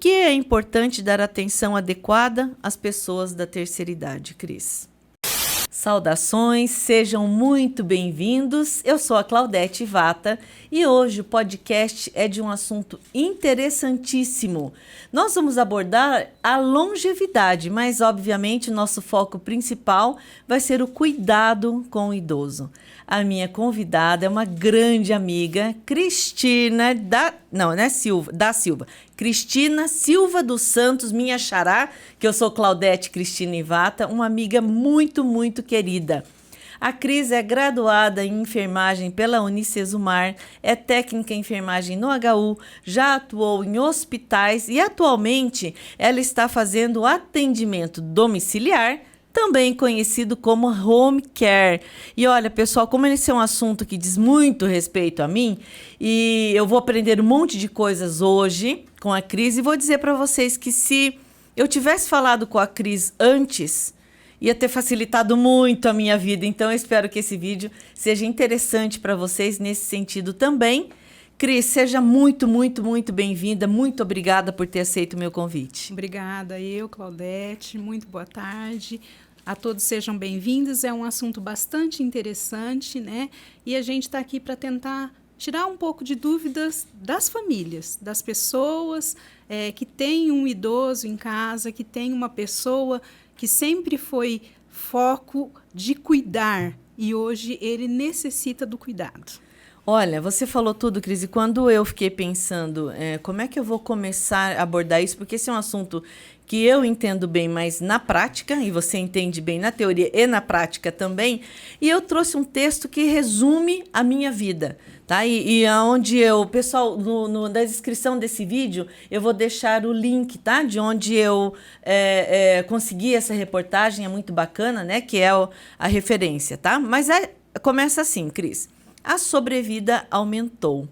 que é importante dar atenção adequada às pessoas da terceira idade, Cris? Saudações, sejam muito bem-vindos. Eu sou a Claudete Vata e hoje o podcast é de um assunto interessantíssimo. Nós vamos abordar a longevidade, mas obviamente o nosso foco principal vai ser o cuidado com o idoso. A minha convidada é uma grande amiga, Cristina da Silva. Cristina Silva dos Santos, minha xará, que eu sou Claudete Cristina Ivata, uma amiga muito, muito querida. A Cris é graduada em enfermagem pela Unicesumar, é técnica em enfermagem no HU, já atuou em hospitais e atualmente ela está fazendo atendimento domiciliar, também conhecido como home care. E olha, pessoal, como esse é um assunto que diz muito respeito a mim, e eu vou aprender um monte de coisas hoje com a Cris, e vou dizer para vocês que se eu tivesse falado com a Cris antes, ia ter facilitado muito a minha vida. Então, eu espero que esse vídeo seja interessante para vocês nesse sentido também. Cris, seja muito, muito, muito bem-vinda. Muito obrigada por ter aceito o meu convite. Obrigada, Claudete. Muito boa tarde. A todos sejam bem-vindos. É um assunto bastante interessante, né? E a gente está aqui para tentar tirar um pouco de dúvidas das famílias, das pessoas que têm um idoso em casa, que tem uma pessoa que sempre foi foco de cuidar e hoje ele necessita do cuidado. Olha, você falou tudo, Cris, e quando eu fiquei pensando como é que eu vou começar a abordar isso, porque esse é um assunto que eu entendo bem, mas na prática, e você entende bem na teoria e na prática também, e eu trouxe um texto que resume a minha vida, tá? E onde pessoal, na descrição desse vídeo, eu vou deixar o link, tá? De onde eu consegui essa reportagem, é muito bacana, né? Que é a referência, tá? Mas começa assim, Cris. A sobrevida aumentou.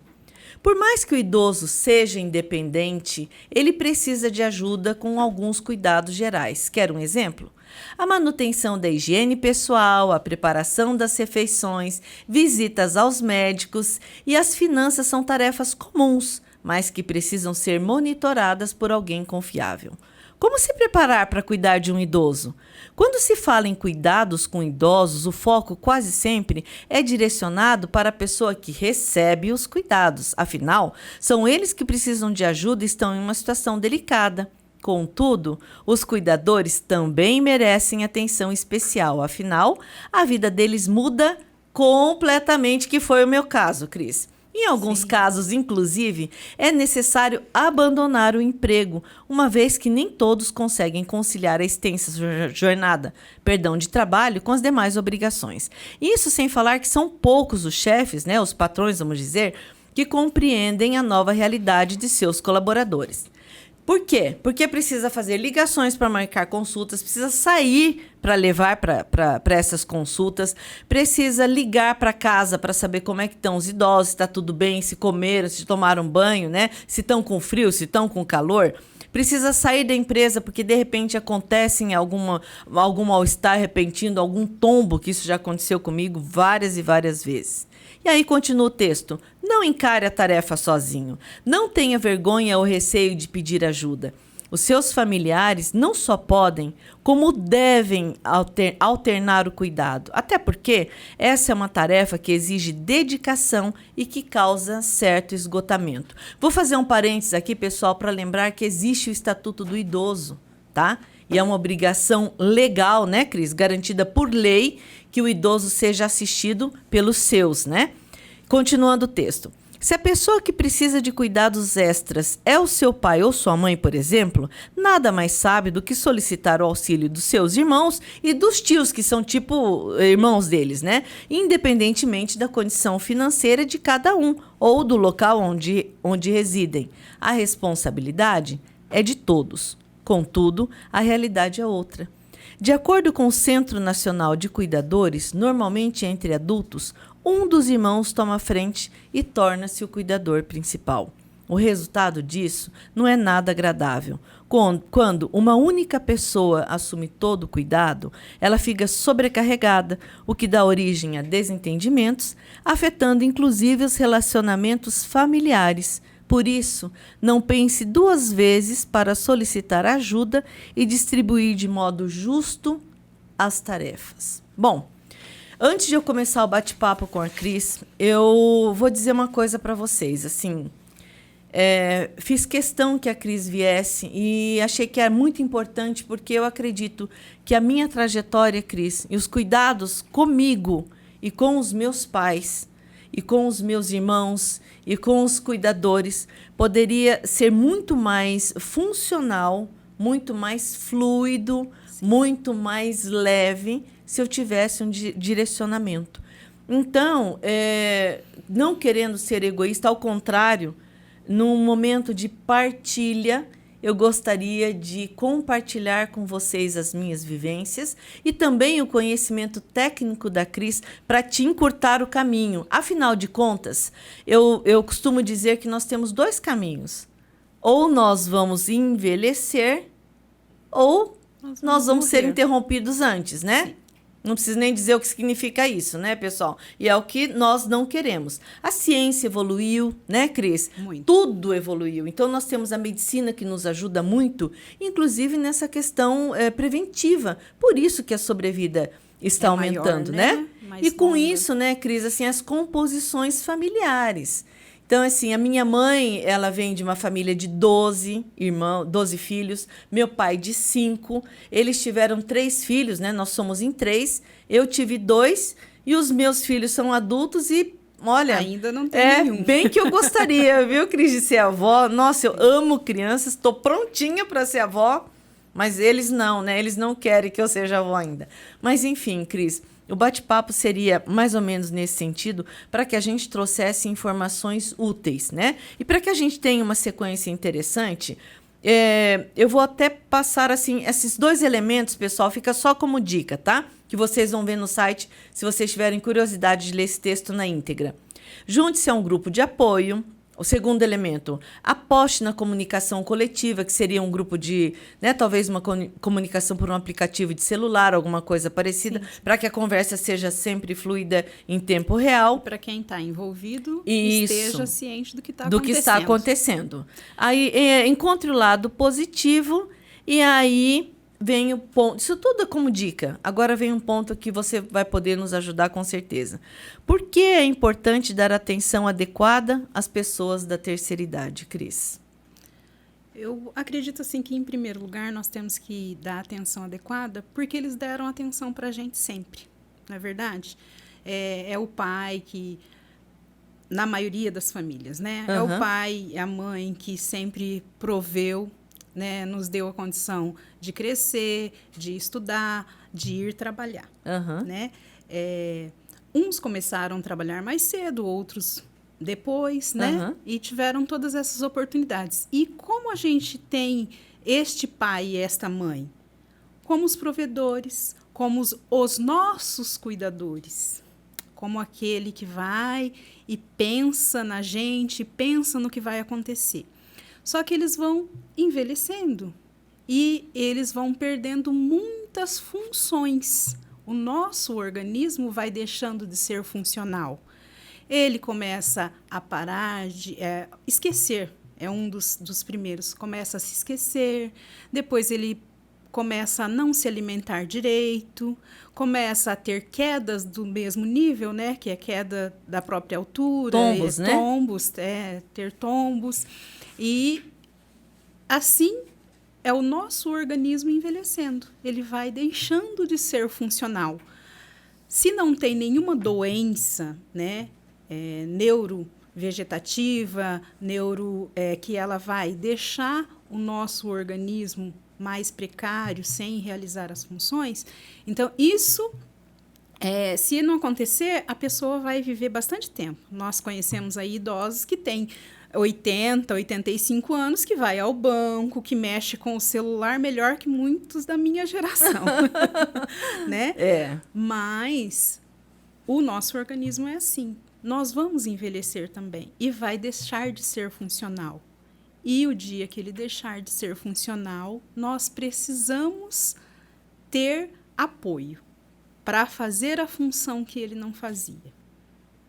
Por mais que o idoso seja independente, ele precisa de ajuda com alguns cuidados gerais. Quer um exemplo? A manutenção da higiene pessoal, a preparação das refeições, visitas aos médicos e as finanças são tarefas comuns, mas que precisam ser monitoradas por alguém confiável. Como se preparar para cuidar de um idoso? Quando se fala em cuidados com idosos, o foco quase sempre é direcionado para a pessoa que recebe os cuidados. Afinal, são eles que precisam de ajuda e estão em uma situação delicada. Contudo, os cuidadores também merecem atenção especial. Afinal, a vida deles muda completamente, que foi o meu caso, Cris. Em alguns casos, inclusive, é necessário abandonar o emprego, uma vez que nem todos conseguem conciliar a extensa jornada, de trabalho com as demais obrigações. Isso sem falar que são poucos os chefes, né, os patrões, vamos dizer, que compreendem a nova realidade de seus colaboradores. Por quê? Porque precisa fazer ligações para marcar consultas, precisa sair para levar para essas consultas, precisa ligar para casa para saber como é que estão os idosos, se está tudo bem, se comeram, se tomaram banho, né? Se estão com frio, se estão com calor. Precisa sair da empresa porque, de repente, acontece algum mal-estar repentino, algum tombo, que isso já aconteceu comigo várias e várias vezes. E aí continua o texto. Não encare a tarefa sozinho. Não tenha vergonha ou receio de pedir ajuda. Os seus familiares não só podem, como devem alternar o cuidado. Até porque essa é uma tarefa que exige dedicação e que causa certo esgotamento. Vou fazer um parênteses aqui, pessoal, para lembrar que existe o Estatuto do Idoso, tá? E é uma obrigação legal, né, Cris? Garantida por lei que o idoso seja assistido pelos seus, né? Continuando o texto. Se a pessoa que precisa de cuidados extras é o seu pai ou sua mãe, por exemplo, nada mais sabe do que solicitar o auxílio dos seus irmãos e dos tios, que são tipo irmãos deles, né? Independentemente da condição financeira de cada um ou do local onde residem. A responsabilidade é de todos. Contudo, a realidade é outra. De acordo com o Centro Nacional de Cuidadores, normalmente entre adultos, um dos irmãos toma a frente e torna-se o cuidador principal. O resultado disso não é nada agradável. Quando uma única pessoa assume todo o cuidado, ela fica sobrecarregada, o que dá origem a desentendimentos, afetando inclusive os relacionamentos familiares. Por isso, não pense 2 vezes para solicitar ajuda e distribuir de modo justo as tarefas. Bom, antes de eu começar o bate-papo com a Cris, eu vou dizer uma coisa para vocês. Assim, fiz questão que a Cris viesse e achei que era muito importante porque eu acredito que a minha trajetória, Cris, e os cuidados comigo e com os meus pais e com os meus irmãos e com os cuidadores poderia ser muito mais funcional, muito mais fluido, muito mais leve se eu tivesse um direcionamento. Então, não querendo ser egoísta, ao contrário, num momento de partilha, eu gostaria de compartilhar com vocês as minhas vivências e também o conhecimento técnico da Cris para te encurtar o caminho. Afinal de contas, eu costumo dizer que nós temos 2 caminhos. Ou nós vamos envelhecer, ou nós vamos ser interrompidos antes, né? Sim. Não preciso nem dizer o que significa isso, né, pessoal? E é o que nós não queremos. A ciência evoluiu, né, Cris? Muito. Tudo evoluiu. Então, nós temos a medicina que nos ajuda muito, inclusive nessa questão preventiva. Por isso que a sobrevida está aumentando, maior, né? Mais e com longa. isso, né, Cris, assim, as composições familiares. Então, assim, a minha mãe, ela vem de uma família de 12 irmãos, 12 filhos. Meu pai de 5. Eles tiveram 3 filhos, né? Nós somos em 3. Eu tive 2 e os meus filhos são adultos e, olha... Ainda não tem nenhum. Bem que eu gostaria, viu, Cris, de ser avó. Nossa, eu amo crianças, estou prontinha para ser avó, mas eles não, né? Eles não querem que eu seja avó ainda. Mas, enfim, Cris... O bate-papo seria mais ou menos nesse sentido, para que a gente trouxesse informações úteis, né? E para que a gente tenha uma sequência interessante, eu vou até passar assim, esses 2 elementos, pessoal, fica só como dica, tá? Que vocês vão ver no site, se vocês tiverem curiosidade de ler esse texto na íntegra. Junte-se a um grupo de apoio. O segundo elemento, aposte na comunicação coletiva, que seria um grupo de, né, talvez uma comunicação por um aplicativo de celular, alguma coisa parecida, para que a conversa seja sempre fluida em tempo real. Para quem está envolvido, Isso. Esteja ciente do que está acontecendo. Do que está acontecendo. Aí, encontre o lado positivo e aí... vem o ponto, isso tudo é como dica. Agora vem um ponto que você vai poder nos ajudar com certeza. Por que é importante dar atenção adequada às pessoas da terceira idade, Cris? Eu acredito assim que, em primeiro lugar, nós temos que dar atenção adequada porque eles deram atenção para a gente sempre, não é verdade? É o pai que, na maioria das famílias, né? É o pai e a mãe que sempre proveu, né, nos deu a condição de crescer, de estudar, de ir trabalhar. Né? Uns começaram a trabalhar mais cedo, outros depois, né? E tiveram todas essas oportunidades. E como a gente tem este pai e esta mãe? Como os provedores, como os nossos cuidadores. Como aquele que vai e pensa na gente, pensa no que vai acontecer. Só que eles vão envelhecendo e eles vão perdendo muitas funções. O nosso organismo vai deixando de ser funcional. Ele começa a parar de esquecer, é um dos primeiros. Começa a se esquecer, depois ele começa a não se alimentar direito, começa a ter quedas do mesmo nível, né? Que é queda da própria altura. Tombos, né? Ter tombos. E assim é o nosso organismo envelhecendo. Ele vai deixando de ser funcional. Se não tem nenhuma doença, né, neurovegetativa, que ela vai deixar o nosso organismo mais precário, sem realizar as funções, então isso... se não acontecer, a pessoa vai viver bastante tempo. Nós conhecemos aí idosos que têm 80, 85 anos, que vai ao banco, que mexe com o celular melhor que muitos da minha geração. Né? Mas o nosso organismo é assim. Nós vamos envelhecer também e vai deixar de ser funcional. E o dia que ele deixar de ser funcional, nós precisamos ter apoio para fazer a função que ele não fazia.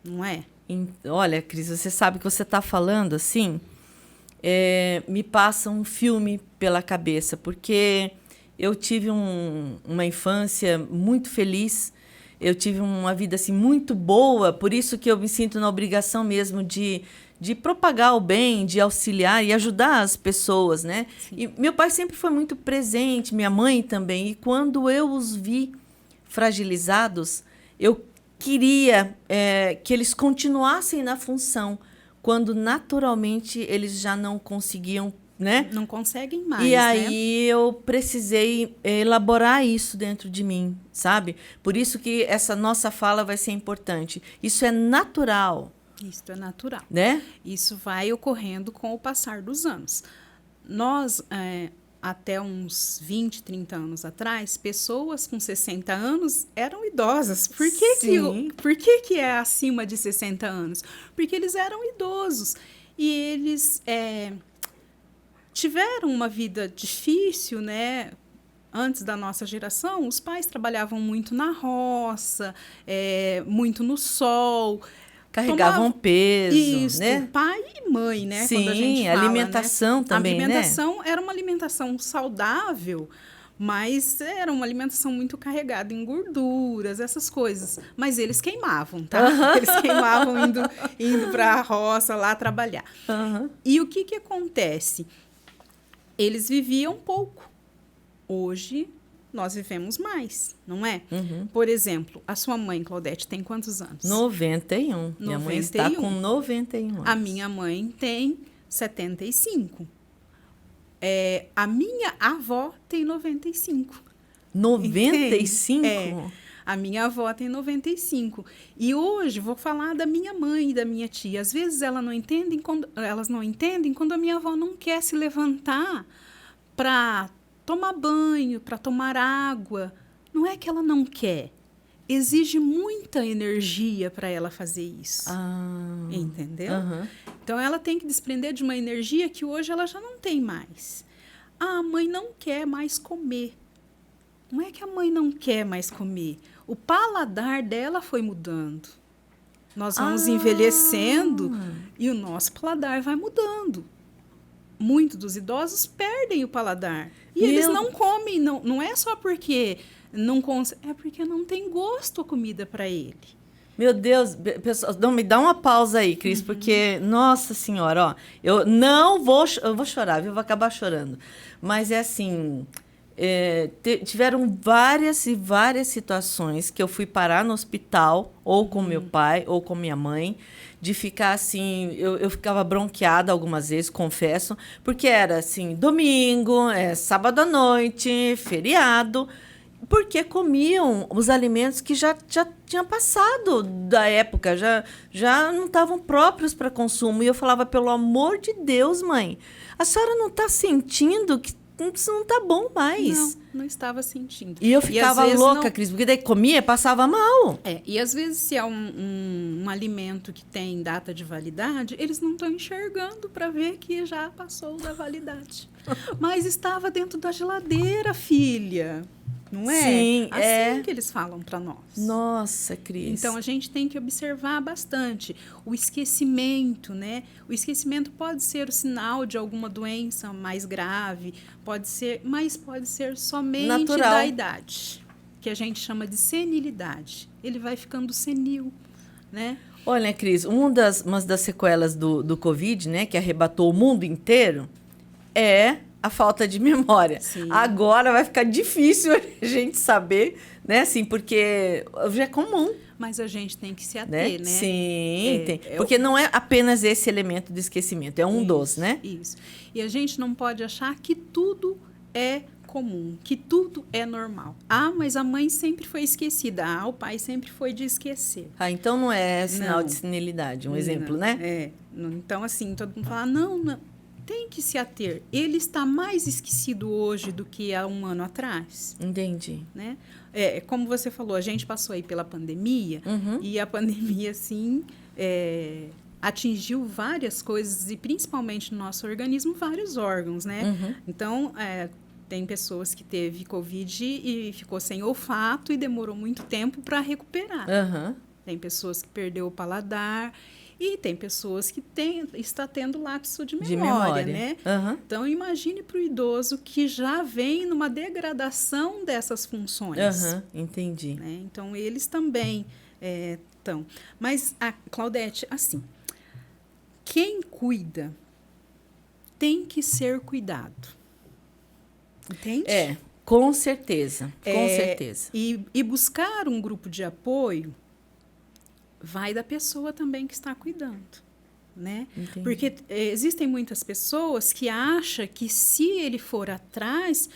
Não é? Olha, Cris, você sabe que você está falando assim, me passa um filme pela cabeça, porque eu tive uma infância muito feliz, eu tive uma vida assim, muito boa, por isso que eu me sinto na obrigação mesmo de propagar o bem, de auxiliar e ajudar as pessoas, né? Sim. E meu pai sempre foi muito presente, minha mãe também, e quando eu os vi fragilizados, eu queria que eles continuassem na função, quando naturalmente eles já não conseguiam, né? Não conseguem mais, E né? aí eu precisei elaborar isso dentro de mim, sabe? Por isso que essa nossa fala vai ser importante. Isso é natural, Isso é natural. né? Isso vai ocorrendo com o passar dos anos. Nós, até uns 20, 30 anos atrás, pessoas com 60 anos eram idosas. Por que é acima de 60 anos? Porque eles eram idosos. E eles tiveram uma vida difícil, né? Antes da nossa geração, os pais trabalhavam muito na roça, muito no sol. Carregavam peso, Isso, né? pai e mãe, né? Sim, quando a gente fala, alimentação né? também, A alimentação era uma alimentação saudável, mas era uma alimentação muito carregada em gorduras, essas coisas. Mas eles queimavam, tá? Eles queimavam indo para a roça lá trabalhar. Uhum. E o que acontece? Eles viviam pouco. Hoje, nós vivemos mais, não é? Uhum. Por exemplo, a sua mãe, Claudete, tem quantos anos? 91. Minha mãe está com 91 anos. A minha mãe tem 75. A minha avó tem 95. 95? A minha avó tem 95. E hoje vou falar da minha mãe e da minha tia. Às vezes elas não entendem quando a minha avó não quer se levantar para tomar banho, para tomar água. Não é que ela não quer. Exige muita energia para ela fazer isso. Entendeu? Uhum. Então, ela tem que desprender de uma energia que hoje ela já não tem mais. A mãe não quer mais comer. Não é que a mãe não quer mais comer. O paladar dela foi mudando. Nós vamos envelhecendo e o nosso paladar vai mudando. Muitos dos idosos perdem o paladar. E eles não comem. Não é só porque não conseguem, é porque não tem gosto a comida para ele. Meu Deus, pessoal, não, me dá uma pausa aí, Cris, porque, nossa senhora, ó, eu vou chorar, viu? Eu vou acabar chorando. Mas é assim, tiveram várias e várias situações que eu fui parar no hospital, ou com meu pai, ou com minha mãe, de ficar assim, eu ficava bronqueada algumas vezes, confesso, porque era assim, domingo, sábado à noite, feriado, porque comiam os alimentos que já tinham passado da época, já não estavam próprios para consumo. E eu falava, pelo amor de Deus, mãe, a senhora não está sentindo que isso não está bom mais? Não estava sentindo. E eu ficava louca, Cris, porque daí comia e passava mal. E às vezes, se é um alimento que tem data de validade, eles não estão enxergando para ver que já passou da validade. Mas estava dentro da geladeira, filha. Não é? Sim, assim que eles falam para nós. Nossa, Cris. Então, a gente tem que observar bastante o esquecimento, né? O esquecimento pode ser o sinal de alguma doença mais grave, mas pode ser somente natural. Da idade, que a gente chama de senilidade. Ele vai ficando senil, né? Olha, Cris, uma das sequelas do Covid, né, que arrebatou o mundo inteiro, é a falta de memória. Sim. Agora vai ficar difícil a gente saber, né? Assim, porque já é comum. Mas a gente tem que se ater, né? Sim, tem. Porque não é apenas esse elemento do esquecimento, é um dos, né? Isso. E a gente não pode achar que tudo é comum, que tudo é normal. Mas a mãe sempre foi esquecida. O pai sempre foi de esquecer. Então não é sinal de senilidade, exemplo, né? Então, assim, todo mundo fala, não. Tem que se ater. Ele está mais esquecido hoje do que há um ano atrás. Entendi. Né? Como você falou, a gente passou aí pela pandemia e a pandemia, assim, atingiu várias coisas e principalmente no nosso organismo, vários órgãos, né? Então, tem pessoas que teve Covid e ficou sem olfato e demorou muito tempo para recuperar. Tem pessoas que perdeu o paladar. E tem pessoas que está tendo lapso de De memória, memória. né? Aham. Então, imagine para o idoso que já vem numa degradação dessas funções. Aham, entendi. Né? Então, eles também estão. Mas, Claudete, assim, quem cuida tem que ser cuidado. Entende? Com certeza, com certeza. E buscar um grupo de apoio vai da pessoa também que está cuidando, né? Entendi. Porque existem muitas pessoas que acham que se ele for atrás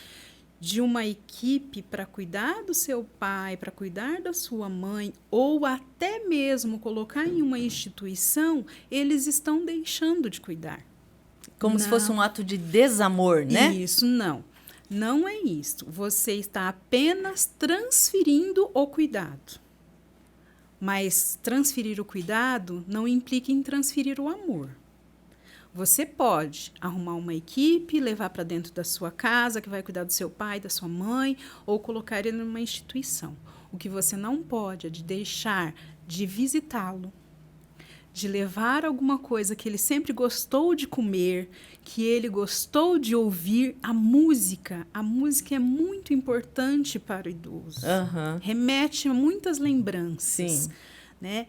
de uma equipe para cuidar do seu pai, para cuidar da sua mãe, ou até mesmo colocar em uma instituição, eles estão deixando de cuidar. Como se fosse um ato de desamor, né? Isso, não. Não é isso. Você está apenas transferindo o cuidado. Mas transferir o cuidado não implica em transferir o amor. Você pode arrumar uma equipe, levar para dentro da sua casa, que vai cuidar do seu pai, da sua mãe, ou colocar ele numa instituição. O que você não pode é de deixar de visitá-lo, de levar alguma coisa que ele sempre gostou de comer, que ele gostou de ouvir. A música é muito importante para o idoso. Aham. Remete a muitas lembranças. Sim. Né?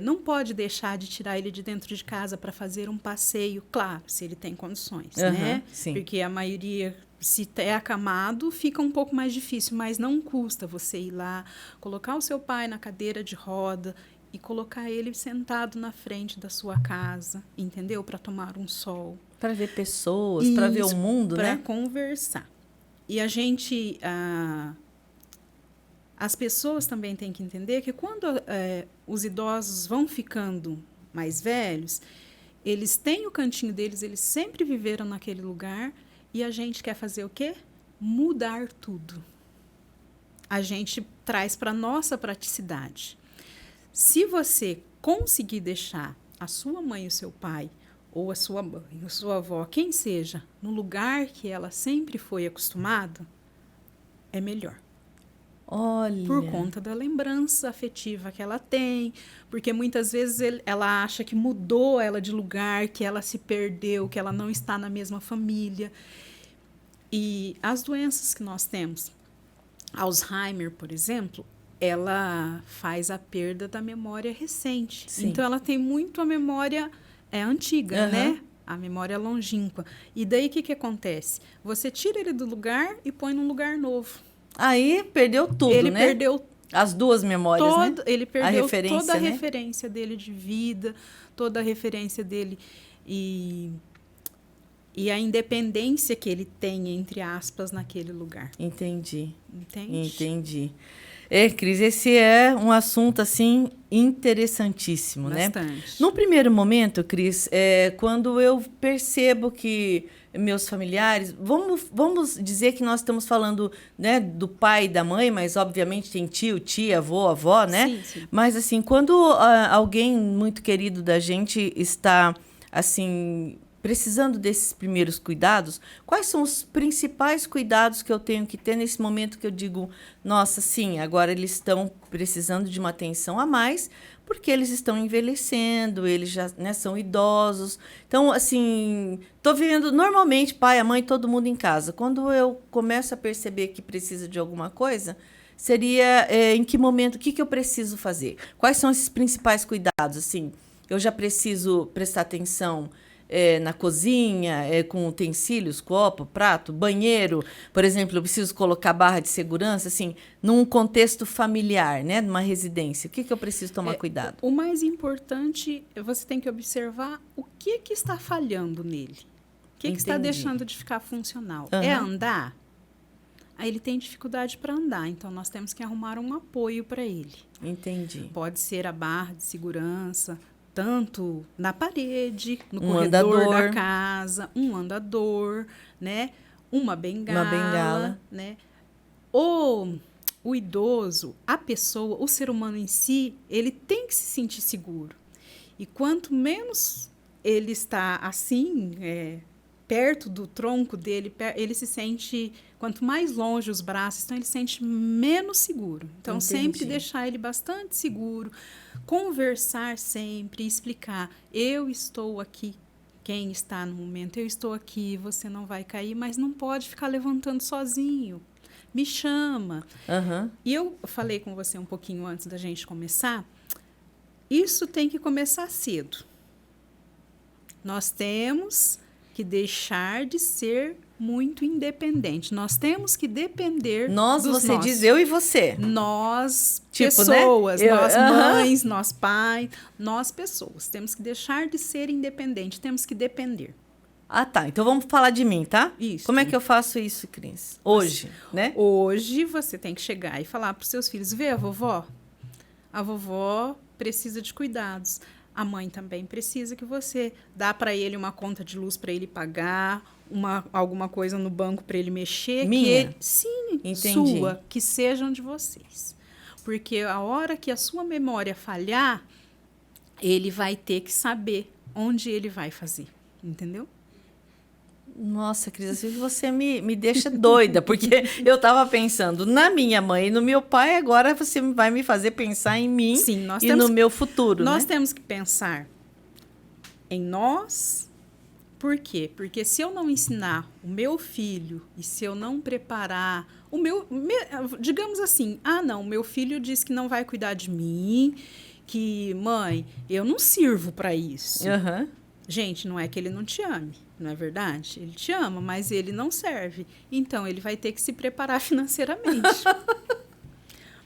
Não pode deixar de tirar ele de dentro de casa para fazer um passeio, claro, se ele tem condições, né? Sim. Porque a maioria, se é acamado, fica um pouco mais difícil, mas não custa você ir lá, colocar o seu pai na cadeira de roda e colocar ele sentado na frente da sua casa, entendeu? Para tomar um sol. Para ver pessoas, para ver o mundo, né? Para conversar. E a gente... As pessoas também têm que entender que quando os idosos vão ficando mais velhos, eles têm o cantinho deles, eles sempre viveram naquele lugar, e a gente quer fazer o quê? Mudar tudo. A gente traz para a nossa praticidade. Se você conseguir deixar a sua mãe e o seu pai, ou a sua mãe, a sua avó, quem seja, no lugar que ela sempre foi acostumada, é melhor. Olha. Por conta da lembrança afetiva que ela tem, porque muitas vezes ela acha que mudou ela de lugar, que ela se perdeu, que ela não está na mesma família. E as doenças que nós temos, Alzheimer, por exemplo, ela faz a perda da memória recente. Sim. Então, ela tem muito a memória antiga, né? A memória longínqua. E daí, o que acontece? Você tira ele do lugar e põe num lugar novo. Aí perdeu tudo, ele né? Ele perdeu as duas memórias, né? Ele perdeu toda a né? referência dele de vida, toda a referência dele e a independência que ele tem, entre aspas, naquele lugar. Entendi. Entende? Entendi. Cris, esse é um assunto, assim, interessantíssimo, bastante, né? No primeiro momento, Cris, quando eu percebo que meus familiares... Vamos dizer que nós estamos falando, né, do pai e da mãe, mas, obviamente, tem tio, tia, avô, avó, né? Sim, sim. Mas, assim, quando alguém muito querido da gente está, assim... precisando desses primeiros cuidados, quais são os principais cuidados que eu tenho que ter nesse momento que eu digo, nossa, sim, agora eles estão precisando de uma atenção a mais, porque eles estão envelhecendo, eles já, né, são idosos. Então, assim, estou vivendo normalmente, pai, a mãe, todo mundo em casa. Quando eu começo a perceber que precisa de alguma coisa, seria em que momento, o que eu preciso fazer? Quais são esses principais cuidados? Assim, eu já preciso prestar atenção na cozinha, com utensílios, copo, prato, banheiro. Por exemplo, eu preciso colocar barra de segurança, assim, num contexto familiar, né, numa residência. O que eu preciso tomar cuidado? O mais importante, você tem que observar o que está falhando nele. O que está deixando de ficar funcional. É andar? Aí ele tem dificuldade para andar, então nós temos que arrumar um apoio para ele. Entendi. Pode ser a barra de segurança, tanto na parede, no corredor da casa, um andador, né? Uma bengala. Né? O idoso, a pessoa, o ser humano em si, ele tem que se sentir seguro. E quanto menos ele está assim, perto do tronco dele, ele se sente, quanto mais longe os braços estão, ele se sente menos seguro. Então, sempre deixar ele bastante seguro, conversar sempre, explicar, eu estou aqui, quem está no momento, eu estou aqui, você não vai cair, mas não pode ficar levantando sozinho. Me chama. Uhum. E eu falei com você um pouquinho antes da gente começar, isso tem que começar cedo. Nós temos que deixar de ser muito independente. Nós temos que depender dos você diz eu e você. Nós, tipo, pessoas, né? nós mães, nós pais, nós pessoas. Temos que deixar de ser independente, temos que depender. Ah, tá. Então vamos falar de mim, tá? Isso. Como é que eu faço isso, Cris? Hoje, né? Hoje você tem que chegar e falar para os seus filhos, vê a vovó? A vovó precisa de cuidados. A mãe também precisa que você dá para ele uma conta de luz para ele pagar, alguma coisa no banco para ele mexer. Minha? Sim, entendi. Sua, que sejam de vocês. Porque a hora que a sua memória falhar, ele vai ter que saber onde ele vai fazer, entendeu? Nossa, Cris, assim você me deixa doida, porque eu estava pensando na minha mãe e no meu pai, agora você vai me fazer pensar em mim. Sim, e no meu futuro, Nós né? temos que pensar em nós. Por quê? Porque se eu não ensinar o meu filho e se eu não preparar digamos assim, não, meu filho diz que não vai cuidar de mim, que, mãe, eu não sirvo para isso. Uhum. Gente, não é que ele não te ame, não é verdade? Ele te ama, mas ele não serve. Então, ele vai ter que se preparar financeiramente.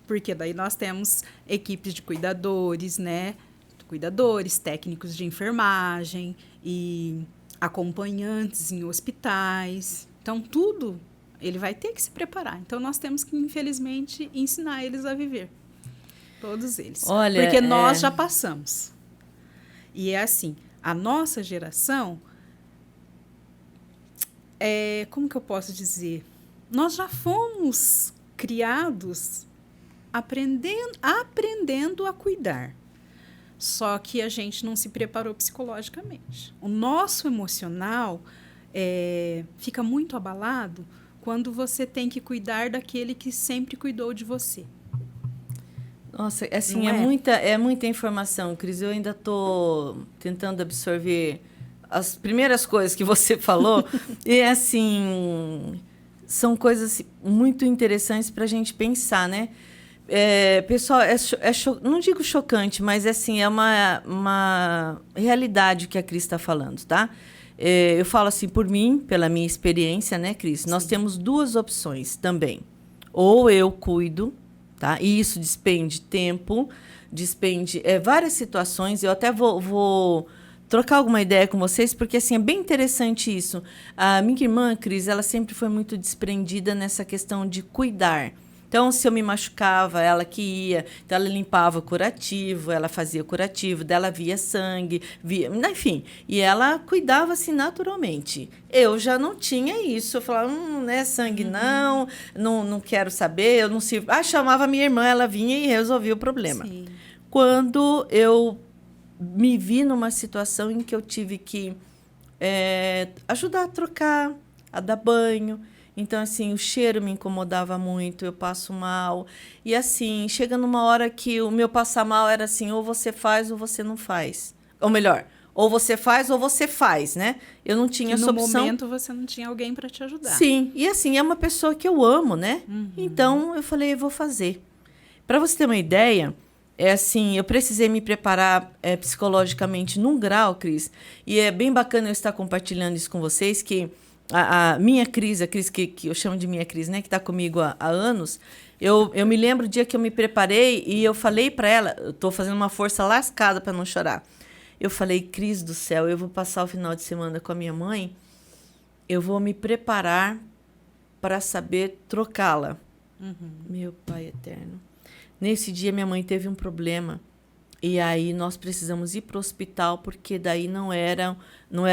Porque daí nós temos equipes de cuidadores, né? Cuidadores, técnicos de enfermagem e acompanhantes em hospitais. Então, tudo ele vai ter que se preparar. Então, nós temos que, infelizmente, ensinar eles a viver. Todos eles. Olha, porque nós já passamos. E é assim, a nossa geração, como que eu posso dizer? Nós já fomos criados aprendendo a cuidar. Só que a gente não se preparou psicologicamente. O nosso emocional fica muito abalado quando você tem que cuidar daquele que sempre cuidou de você. Nossa, assim, é muita informação, Cris. Eu ainda estou tentando absorver as primeiras coisas que você falou. E, assim, são coisas muito interessantes para a gente pensar, né? Pessoal, não digo chocante, mas assim, é uma realidade que a Cris está falando, tá? Eu falo assim por mim, pela minha experiência, né, Cris? Nós temos duas opções também. Ou eu cuido, tá? E isso despende tempo, despende várias situações. Eu até vou trocar alguma ideia com vocês, porque assim, é bem interessante isso. A minha irmã, Cris, ela sempre foi muito desprendida nessa questão de cuidar. Então, se eu me machucava, ela que ia. Então, ela limpava o curativo, ela fazia o curativo, dela via sangue, enfim. E ela cuidava assim naturalmente. Eu já não tinha isso. Eu falava, né, sangue não quero saber, eu não sirvo. Chamava minha irmã, ela vinha e resolvia o problema. Sim. Quando eu me vi numa situação em que eu tive que ajudar a trocar, a dar banho. Então, assim, o cheiro me incomodava muito, eu passo mal. E, assim, chega numa hora que o meu passar mal era assim, ou você faz ou você não faz. Ou melhor, ou você faz ou você faz, né? Eu não tinha essa opção. No momento, você não tinha alguém para te ajudar. Sim, e assim, é uma pessoa que eu amo, né? Então, eu falei, eu vou fazer. Para você ter uma ideia, assim, eu precisei me preparar psicologicamente num grau, Cris, e é bem bacana eu estar compartilhando isso com vocês, que a minha Cris, a Cris que eu chamo de minha Cris, né, que está comigo há anos, eu me lembro o dia que eu me preparei e eu falei para ela, eu estou fazendo uma força lascada para não chorar. Eu falei, Cris do céu, eu vou passar o final de semana com a minha mãe, eu vou me preparar para saber trocá-la. Meu Pai eterno. Nesse dia, minha mãe teve um problema. E aí, nós precisamos ir para o hospital, porque daí não era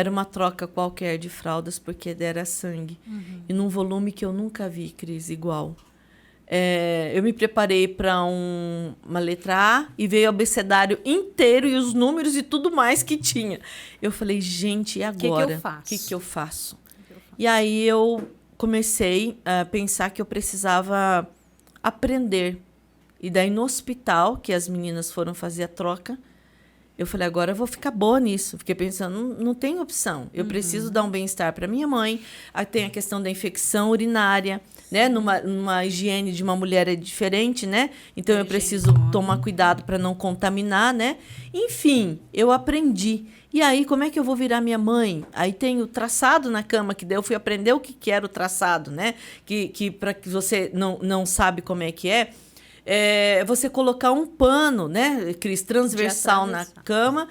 uma troca qualquer de fraldas, porque era sangue. E num volume que eu nunca vi, Cris, igual. Eu me preparei para uma letra A e veio o abecedário inteiro e os números e tudo mais que tinha. Eu falei, gente, e agora? O que eu faço? E aí eu comecei a pensar que eu precisava aprender. E daí no hospital, que as meninas foram fazer a troca, eu falei, agora eu vou ficar boa nisso. Fiquei pensando, não tem opção. Eu preciso dar um bem-estar para minha mãe. Aí tem a questão da infecção urinária, né? Numa higiene de uma mulher é diferente, né? Então eu preciso tomar cuidado para não contaminar, né? Enfim, eu aprendi. E aí, como é que eu vou virar minha mãe? Aí tem o traçado na cama, que daí eu fui aprender o que era o traçado, né? Que para que você não sabe como é que é, você colocar um pano, né, Cris, transversal na cama,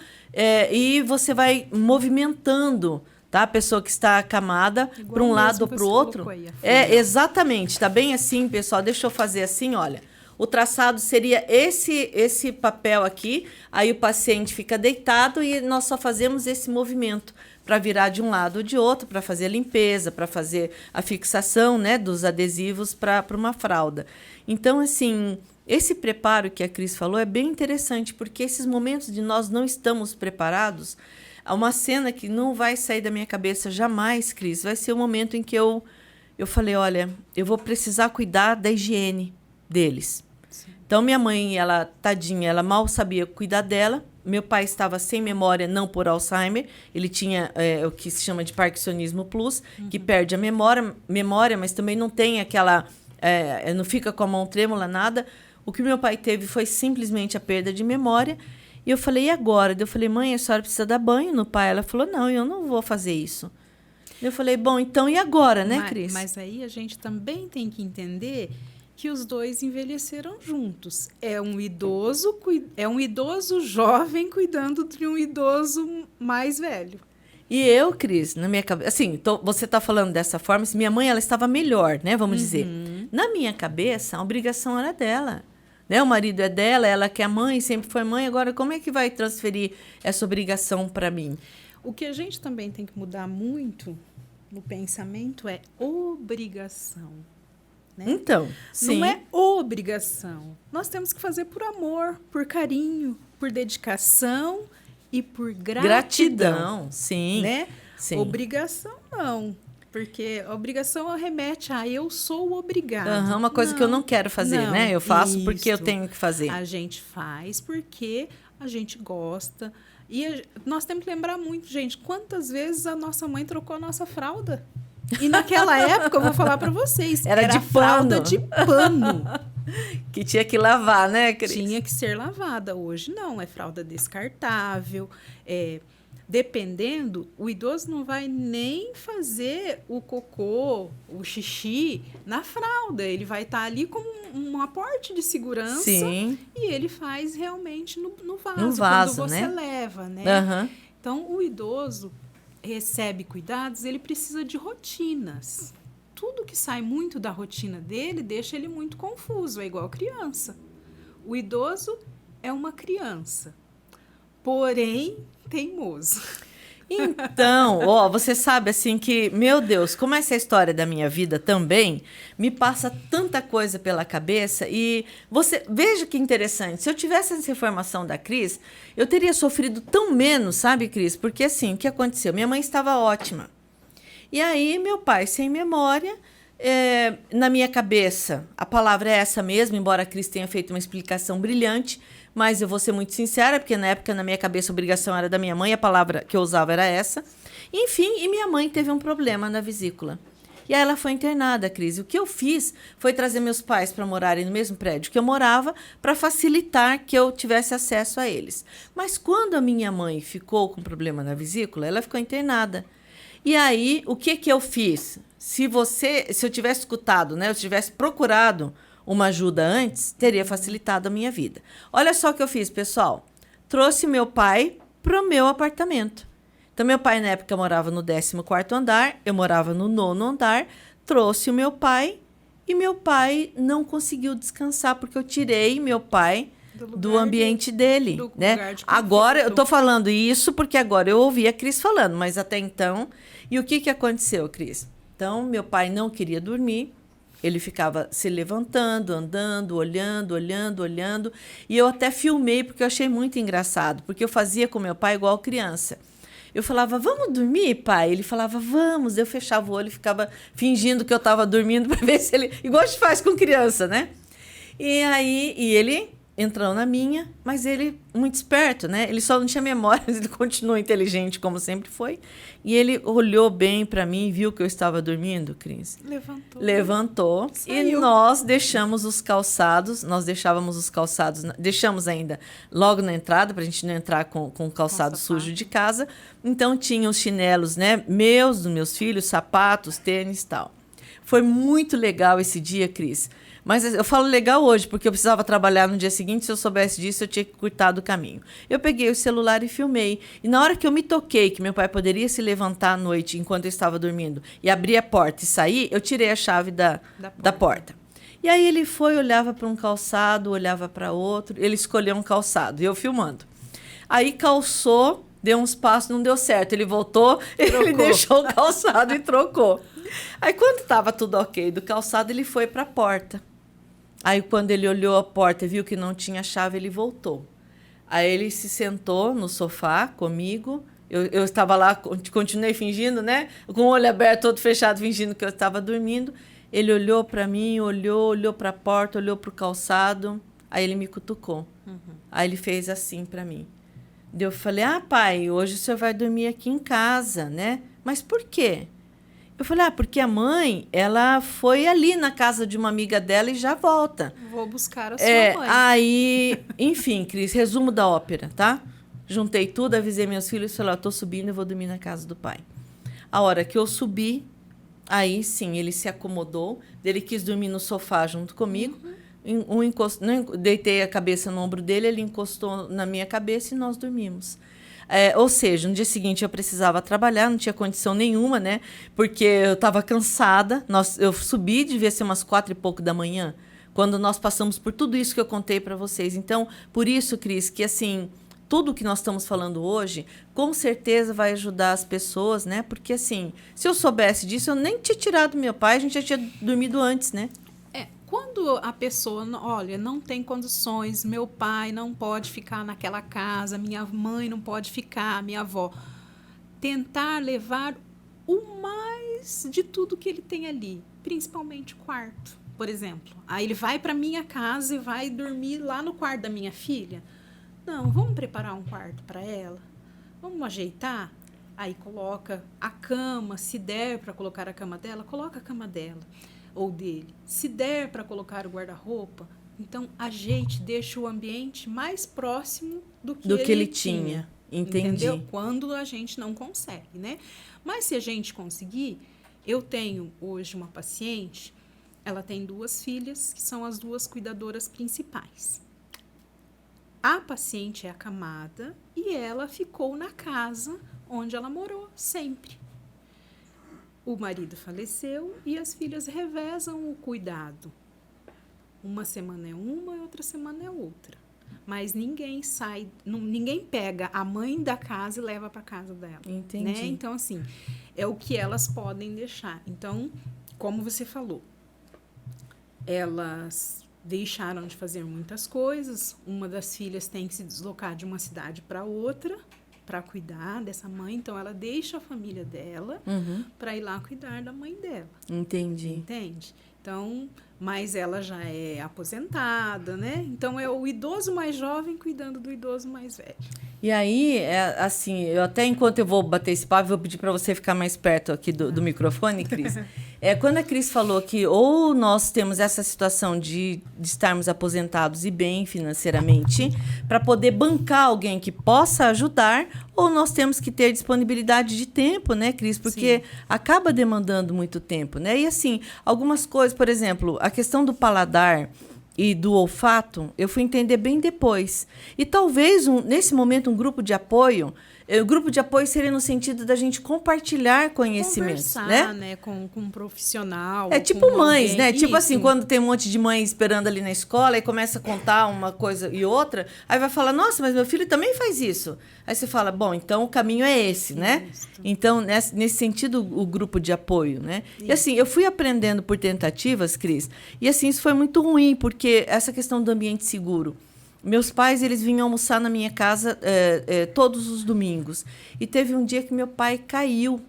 e você vai movimentando, tá? A pessoa que está acamada para um lado ou para o outro. Exatamente, está bem assim, pessoal. Deixa eu fazer assim, olha. O traçado seria esse papel aqui, aí o paciente fica deitado e nós só fazemos esse movimento para virar de um lado ou de outro, para fazer a limpeza, para fazer a fixação, né, dos adesivos para uma fralda. Então, assim, esse preparo que a Cris falou é bem interessante, porque esses momentos de nós não estamos preparados, há uma cena que não vai sair da minha cabeça jamais, Cris, vai ser o momento em que eu falei, olha, eu vou precisar cuidar da higiene deles. Sim. Então, minha mãe, ela, tadinha, ela mal sabia cuidar dela. Meu pai estava sem memória, não por Alzheimer. Ele tinha o que se chama de Parkinsonismo Plus, que perde a memória, mas também não tem aquela... não fica com a mão trêmula, nada. O que meu pai teve foi simplesmente a perda de memória. E eu falei, e agora? Eu falei, mãe, a senhora precisa dar banho no pai. Ela falou, não, eu não vou fazer isso. Eu falei, bom, então e agora, né, Cris? Mas aí a gente também tem que entender que os dois envelheceram juntos. É um idoso jovem cuidando de um idoso mais velho. E eu, Cris, na minha cabeça... Assim, você está falando dessa forma, assim, minha mãe ela estava melhor, né? Vamos dizer. Na minha cabeça, a obrigação era dela. Né? O marido é dela, ela que é mãe, sempre foi mãe. Agora, como é que vai transferir essa obrigação para mim? O que a gente também tem que mudar muito no pensamento é obrigação. Né? Então, sim. Não é obrigação. Nós temos que fazer por amor, por carinho, por dedicação e por gratidão. Sim. Né? Sim. Obrigação, não. Porque a obrigação remete a eu sou obrigado. Uma coisa que eu não quero fazer, né? Eu faço porque eu tenho que fazer. A gente faz porque a gente gosta. E nós temos que lembrar muito, gente, quantas vezes a nossa mãe trocou a nossa fralda. E naquela época, eu vou falar para vocês, era de fralda de pano. Que tinha que lavar, né, Cris? Tinha que ser lavada. Hoje não, é fralda descartável. Dependendo, o idoso não vai nem fazer o cocô, o xixi na fralda. Ele vai estar ali como um aporte de segurança. Sim. E ele faz realmente no vaso, no vaso, quando você né? leva, né? Então, o idoso recebe cuidados, ele precisa de rotinas. Tudo que sai muito da rotina dele deixa ele muito confuso, é igual criança. O idoso é uma criança, porém teimoso. Então, você sabe assim que, meu Deus, como essa história da minha vida também me passa tanta coisa pela cabeça e veja que interessante, se eu tivesse essa informação da Cris, eu teria sofrido tão menos, sabe, Cris? Porque assim, o que aconteceu? Minha mãe estava ótima. E aí, meu pai, sem memória, na minha cabeça, a palavra é essa mesmo, embora a Cris tenha feito uma explicação brilhante, mas eu vou ser muito sincera, porque na época, na minha cabeça, a obrigação era da minha mãe, a palavra que eu usava era essa. Enfim, e minha mãe teve um problema na vesícula. E aí ela foi internada, Cris. O que eu fiz foi trazer meus pais para morarem no mesmo prédio que eu morava, para facilitar que eu tivesse acesso a eles. Mas quando a minha mãe ficou com problema na vesícula, ela ficou internada. E aí, o que eu fiz? Se eu tivesse escutado, né, eu tivesse procurado uma ajuda antes, teria facilitado a minha vida. Olha só o que eu fiz, pessoal. Trouxe meu pai para o meu apartamento. Então, meu pai, na época, morava no 14º andar, eu morava no 9º andar, trouxe o meu pai e meu pai não conseguiu descansar, porque eu tirei meu pai do ambiente dele. Né? Agora, eu estou falando isso porque agora eu ouvi a Cris falando, mas até então... E o que aconteceu, Cris? Então, meu pai não queria dormir, Ele ficava se levantando, andando, olhando. E eu até filmei, porque eu achei muito engraçado. Porque eu fazia com meu pai igual criança. Eu falava, vamos dormir, pai? Ele falava, vamos. Eu fechava o olho e ficava fingindo que eu estava dormindo para ver se ele... Igual a gente faz com criança, né? E aí, ele entrou na minha, mas ele muito esperto, né? Ele só não tinha memória, mas ele continuou inteligente, como sempre foi. E ele olhou bem para mim e viu que eu estava dormindo, Cris. Levantou. Saiu. E nós deixamos os calçados, deixamos ainda logo na entrada, para a gente não entrar com o calçado sujo de casa. Então, tinha os chinelos, né? Dos meus filhos, sapatos, tênis e tal. Foi muito legal esse dia, Cris. Mas eu falo legal hoje, porque eu precisava trabalhar no dia seguinte. Se eu soubesse disso, eu tinha que cortar do caminho. Eu peguei o celular e filmei. E na hora que eu me toquei que meu pai poderia se levantar à noite enquanto eu estava dormindo e abrir a porta e sair, eu tirei a chave da porta. E aí ele foi, olhava para um calçado, olhava para outro. Ele escolheu um calçado, e eu filmando. Aí calçou, deu uns passos, não deu certo. Ele voltou, ele deixou o calçado e trocou. Aí quando estava tudo ok do calçado, ele foi para a porta. Aí, quando ele olhou a porta e viu que não tinha chave, ele voltou. Aí, ele se sentou no sofá comigo. Eu estava lá, continuei fingindo, né? Com o olho aberto, todo fechado, fingindo que eu estava dormindo. Ele olhou para mim, olhou para a porta, olhou para o calçado. Aí, ele me cutucou. Aí, ele fez assim para mim. Eu falei, pai, hoje o senhor vai dormir aqui em casa, né? Mas por quê? Eu falei, porque a mãe, ela foi ali na casa de uma amiga dela e já volta. Vou buscar a sua mãe. Aí, enfim, Cris, resumo da ópera, tá? Juntei tudo, avisei meus filhos e falei, estou subindo, eu vou dormir na casa do pai. A hora que eu subi, aí sim, ele se acomodou, ele quis dormir no sofá junto comigo, deitei a cabeça no ombro dele, ele encostou na minha cabeça e nós dormimos. Ou seja, no dia seguinte eu precisava trabalhar, não tinha condição nenhuma, né? Porque eu estava cansada. Eu subi, devia ser umas 4 e pouco da manhã, quando nós passamos por tudo isso que eu contei para vocês. Então, por isso, Cris, que assim, tudo que nós estamos falando hoje, com certeza vai ajudar as pessoas, né? Porque assim, se eu soubesse disso, eu nem tinha tirado meu pai, a gente já tinha dormido antes, né? Quando a pessoa, olha, não tem condições, meu pai não pode ficar naquela casa, minha mãe não pode ficar, minha avó, tentar levar o mais de tudo que ele tem ali, principalmente o quarto, por exemplo. Aí ele vai para minha casa e vai dormir lá no quarto da minha filha. Não, vamos preparar um quarto para ela? Vamos ajeitar? Aí coloca a cama, se der para colocar a cama dela, coloca a cama dela. Ou dele. Se der para colocar o guarda-roupa, então ajeite, deixe o ambiente mais próximo do que ele tinha. Entendi. Entendeu? Quando a gente não consegue, né? Mas se a gente conseguir, eu tenho hoje uma paciente, ela tem 2 filhas, que são as 2 cuidadoras principais. A paciente é acamada e ela ficou na casa onde ela morou sempre. O marido faleceu e as filhas revezam o cuidado. Uma semana é uma e outra semana é outra. Mas ninguém pega a mãe da casa e leva para casa dela. Entendi. Né? Então, assim, é o que elas podem deixar. Então, como você falou, elas deixaram de fazer muitas coisas. Uma das filhas tem que se deslocar de uma cidade para outra para cuidar dessa mãe, então ela deixa a família dela para ir lá cuidar da mãe dela. Entendi. Entende? Então, mas ela já é aposentada, né? Então é o idoso mais jovem cuidando do idoso mais velho. E aí, assim, eu até enquanto eu vou bater esse papo, vou pedir para você ficar mais perto aqui do microfone, Cris. Quando a Cris falou que ou nós temos essa situação de estarmos aposentados e bem financeiramente, para poder bancar alguém que possa ajudar, ou nós temos que ter disponibilidade de tempo, né, Cris? Porque acaba demandando muito tempo, né? E assim, algumas coisas, por exemplo, a questão do paladar e do olfato, eu fui entender bem depois. E talvez, nesse momento, um grupo de apoio O grupo de apoio seria no sentido da gente compartilhar conhecimentos, Conversar, né? Com um profissional. É tipo com mães, alguém. né? Tipo assim, Isso. quando tem um monte de mãe esperando ali na escola e começa a contar uma coisa e outra, aí vai falar, nossa, mas meu filho também faz isso. Aí você fala, bom, então o caminho é esse, né? Isso. Então, nesse sentido, o grupo de apoio, né? E assim, eu fui aprendendo por tentativas, Cris, e assim, isso foi muito ruim, porque essa questão do ambiente seguro. Meus pais, eles vinham almoçar na minha casa todos os domingos. E teve um dia que meu pai caiu.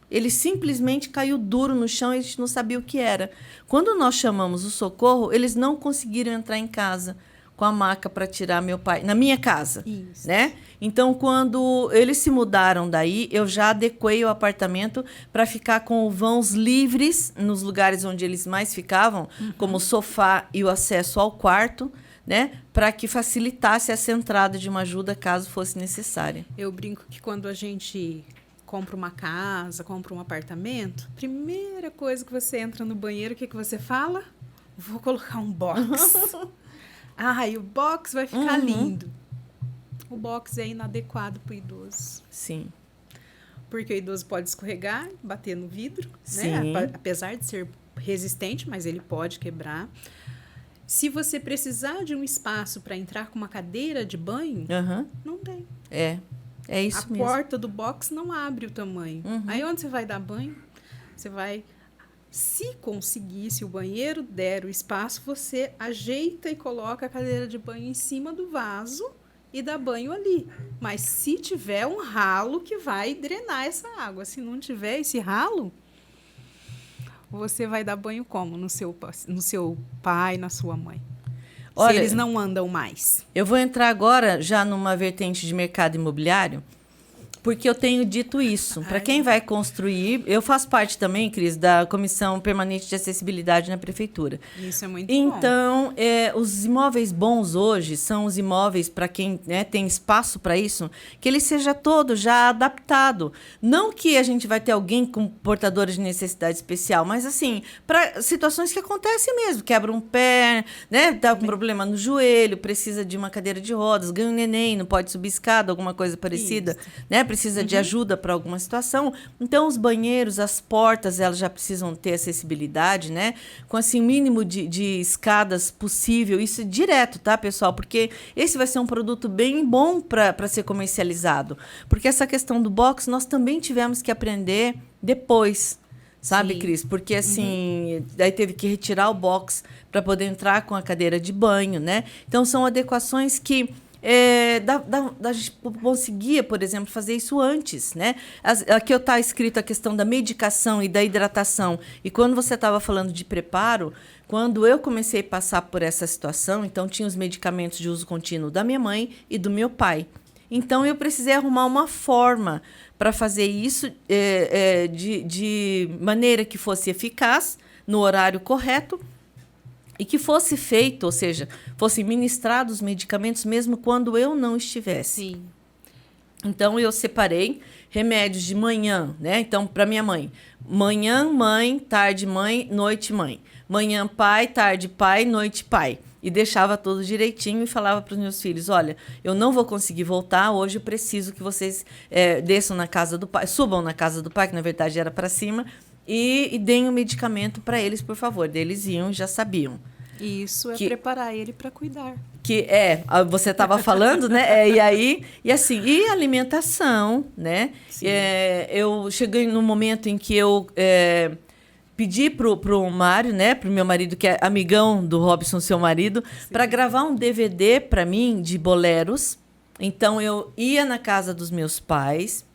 Ele simplesmente caiu duro no chão e a gente não sabia o que era. Quando nós chamamos o socorro, eles não conseguiram entrar em casa com a maca para tirar meu pai, na minha casa, Isso. né? Então, quando eles se mudaram daí, eu já adequei o apartamento para ficar com vãos livres nos lugares onde eles mais ficavam, como o sofá e o acesso ao quarto, né? Para que facilitasse essa entrada de uma ajuda caso fosse necessária. Eu brinco que quando a gente compra uma casa, compra um apartamento, primeira coisa que você entra no banheiro, o que você fala? Vou colocar um box. E o box vai ficar lindo. O box é inadequado para o idoso. Sim. Porque o idoso pode escorregar, bater no vidro, Sim. né? Apesar de ser resistente, mas ele pode quebrar. Se você precisar de um espaço para entrar com uma cadeira de banho, não tem. É isso mesmo. A porta do box não abre o tamanho. Aí onde você vai dar banho? Você vai... Se conseguir, se o banheiro der o espaço, você ajeita e coloca a cadeira de banho em cima do vaso e dá banho ali. Mas se tiver um ralo que vai drenar essa água. Se não tiver esse ralo, você vai dar banho como? No seu pai, na sua mãe. Olha, se eles não andam mais. Eu vou entrar agora já numa vertente de mercado imobiliário, porque eu tenho dito isso. Para quem vai construir, eu faço parte também, Cris, da Comissão Permanente de Acessibilidade na Prefeitura. Isso é muito bom. Então, os imóveis bons hoje são os imóveis, para quem tem espaço para isso, que ele seja todo já adaptado. Não que a gente vai ter alguém com portadores de necessidade especial, mas assim, para situações que acontecem mesmo. Quebra um pé, né? Tá com problema no joelho, precisa de uma cadeira de rodas, ganha um neném, não pode subir escada, alguma coisa parecida, né? Precisa de ajuda para alguma situação. Então, os banheiros, as portas, elas já precisam ter acessibilidade, né? Com, assim, o mínimo de escadas possível. Isso é direto, tá, pessoal? Porque esse vai ser um produto bem bom para ser comercializado. Porque essa questão do box, nós também tivemos que aprender depois, sabe, Cris? Porque, assim, daí teve que retirar o box para poder entrar com a cadeira de banho, né? Então, são adequações que a gente conseguia, por exemplo, fazer isso antes, né? Aqui está escrito a questão da medicação e da hidratação. E quando você estava falando de preparo, quando eu comecei a passar por essa situação, então tinha os medicamentos de uso contínuo da minha mãe e do meu pai. Então, eu precisei arrumar uma forma para fazer isso de maneira que fosse eficaz, no horário correto, e que fosse feito, ou seja, fossem ministrados os medicamentos mesmo quando eu não estivesse. Sim. Então, eu separei remédios de manhã, né? Então, para minha mãe, manhã, mãe, tarde, mãe, noite, mãe. Manhã, pai, tarde, pai, noite, pai. E deixava tudo direitinho e falava para os meus filhos, olha, eu não vou conseguir voltar, hoje eu preciso que vocês desçam na casa do pai, subam na casa do pai, que na verdade era para cima, e deem o medicamento para eles, por favor. Eles iam e já sabiam. Isso é preparar ele para cuidar. Você estava falando, né? E alimentação, né? Eu cheguei no momento em que eu pedi pro Mário, né? Pro meu marido, que é amigão do Robson, seu marido, para gravar um DVD para mim de boleros. Então, eu ia na casa dos meus pais,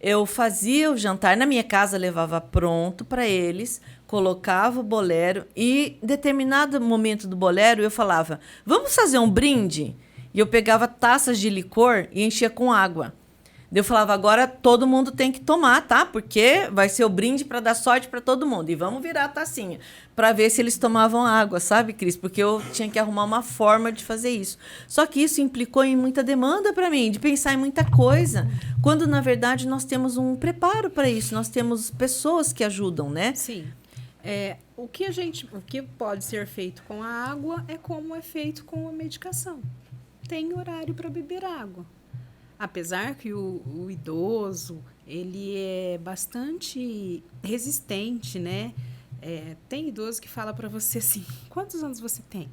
eu fazia o jantar na minha casa, levava pronto para eles, colocava o bolero e, em determinado momento do bolero, eu falava, vamos fazer um brinde? E eu pegava taças de licor e enchia com água. Eu falava, agora todo mundo tem que tomar, tá? Porque vai ser o brinde para dar sorte para todo mundo. E vamos virar a tacinha para ver se eles tomavam água, sabe, Cris? Porque eu tinha que arrumar uma forma de fazer isso. Só que isso implicou em muita demanda para mim, de pensar em muita coisa, quando, na verdade, nós temos um preparo para isso. Nós temos pessoas que ajudam, né? Sim. O que pode ser feito com a água é como é feito com a medicação. Tem horário para beber água. Apesar que o idoso, ele é bastante resistente, né? Tem idoso que fala para você assim, quantos anos você tem?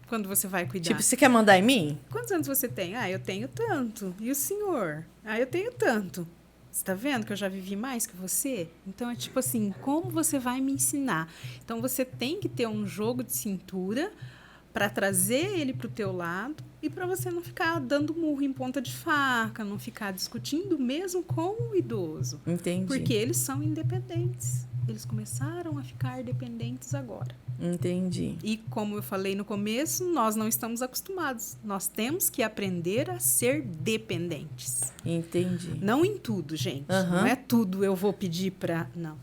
Quando você vai cuidar. Tipo, você quer mandar em mim? Quantos anos você tem? Ah, eu tenho tanto. E o senhor? Ah, eu tenho tanto. Você tá vendo que eu já vivi mais que você? Então, é tipo assim, como você vai me ensinar? Então, você tem que ter um jogo de cintura para trazer ele para o teu lado e para você não ficar dando murro em ponta de faca, não ficar discutindo mesmo com o idoso. Entendi. Porque eles são independentes. Eles começaram a ficar dependentes agora. Entendi. E como eu falei no começo, nós não estamos acostumados. Nós temos que aprender a ser dependentes. Entendi. Não em tudo, gente. Não é tudo eu vou pedir para... Não.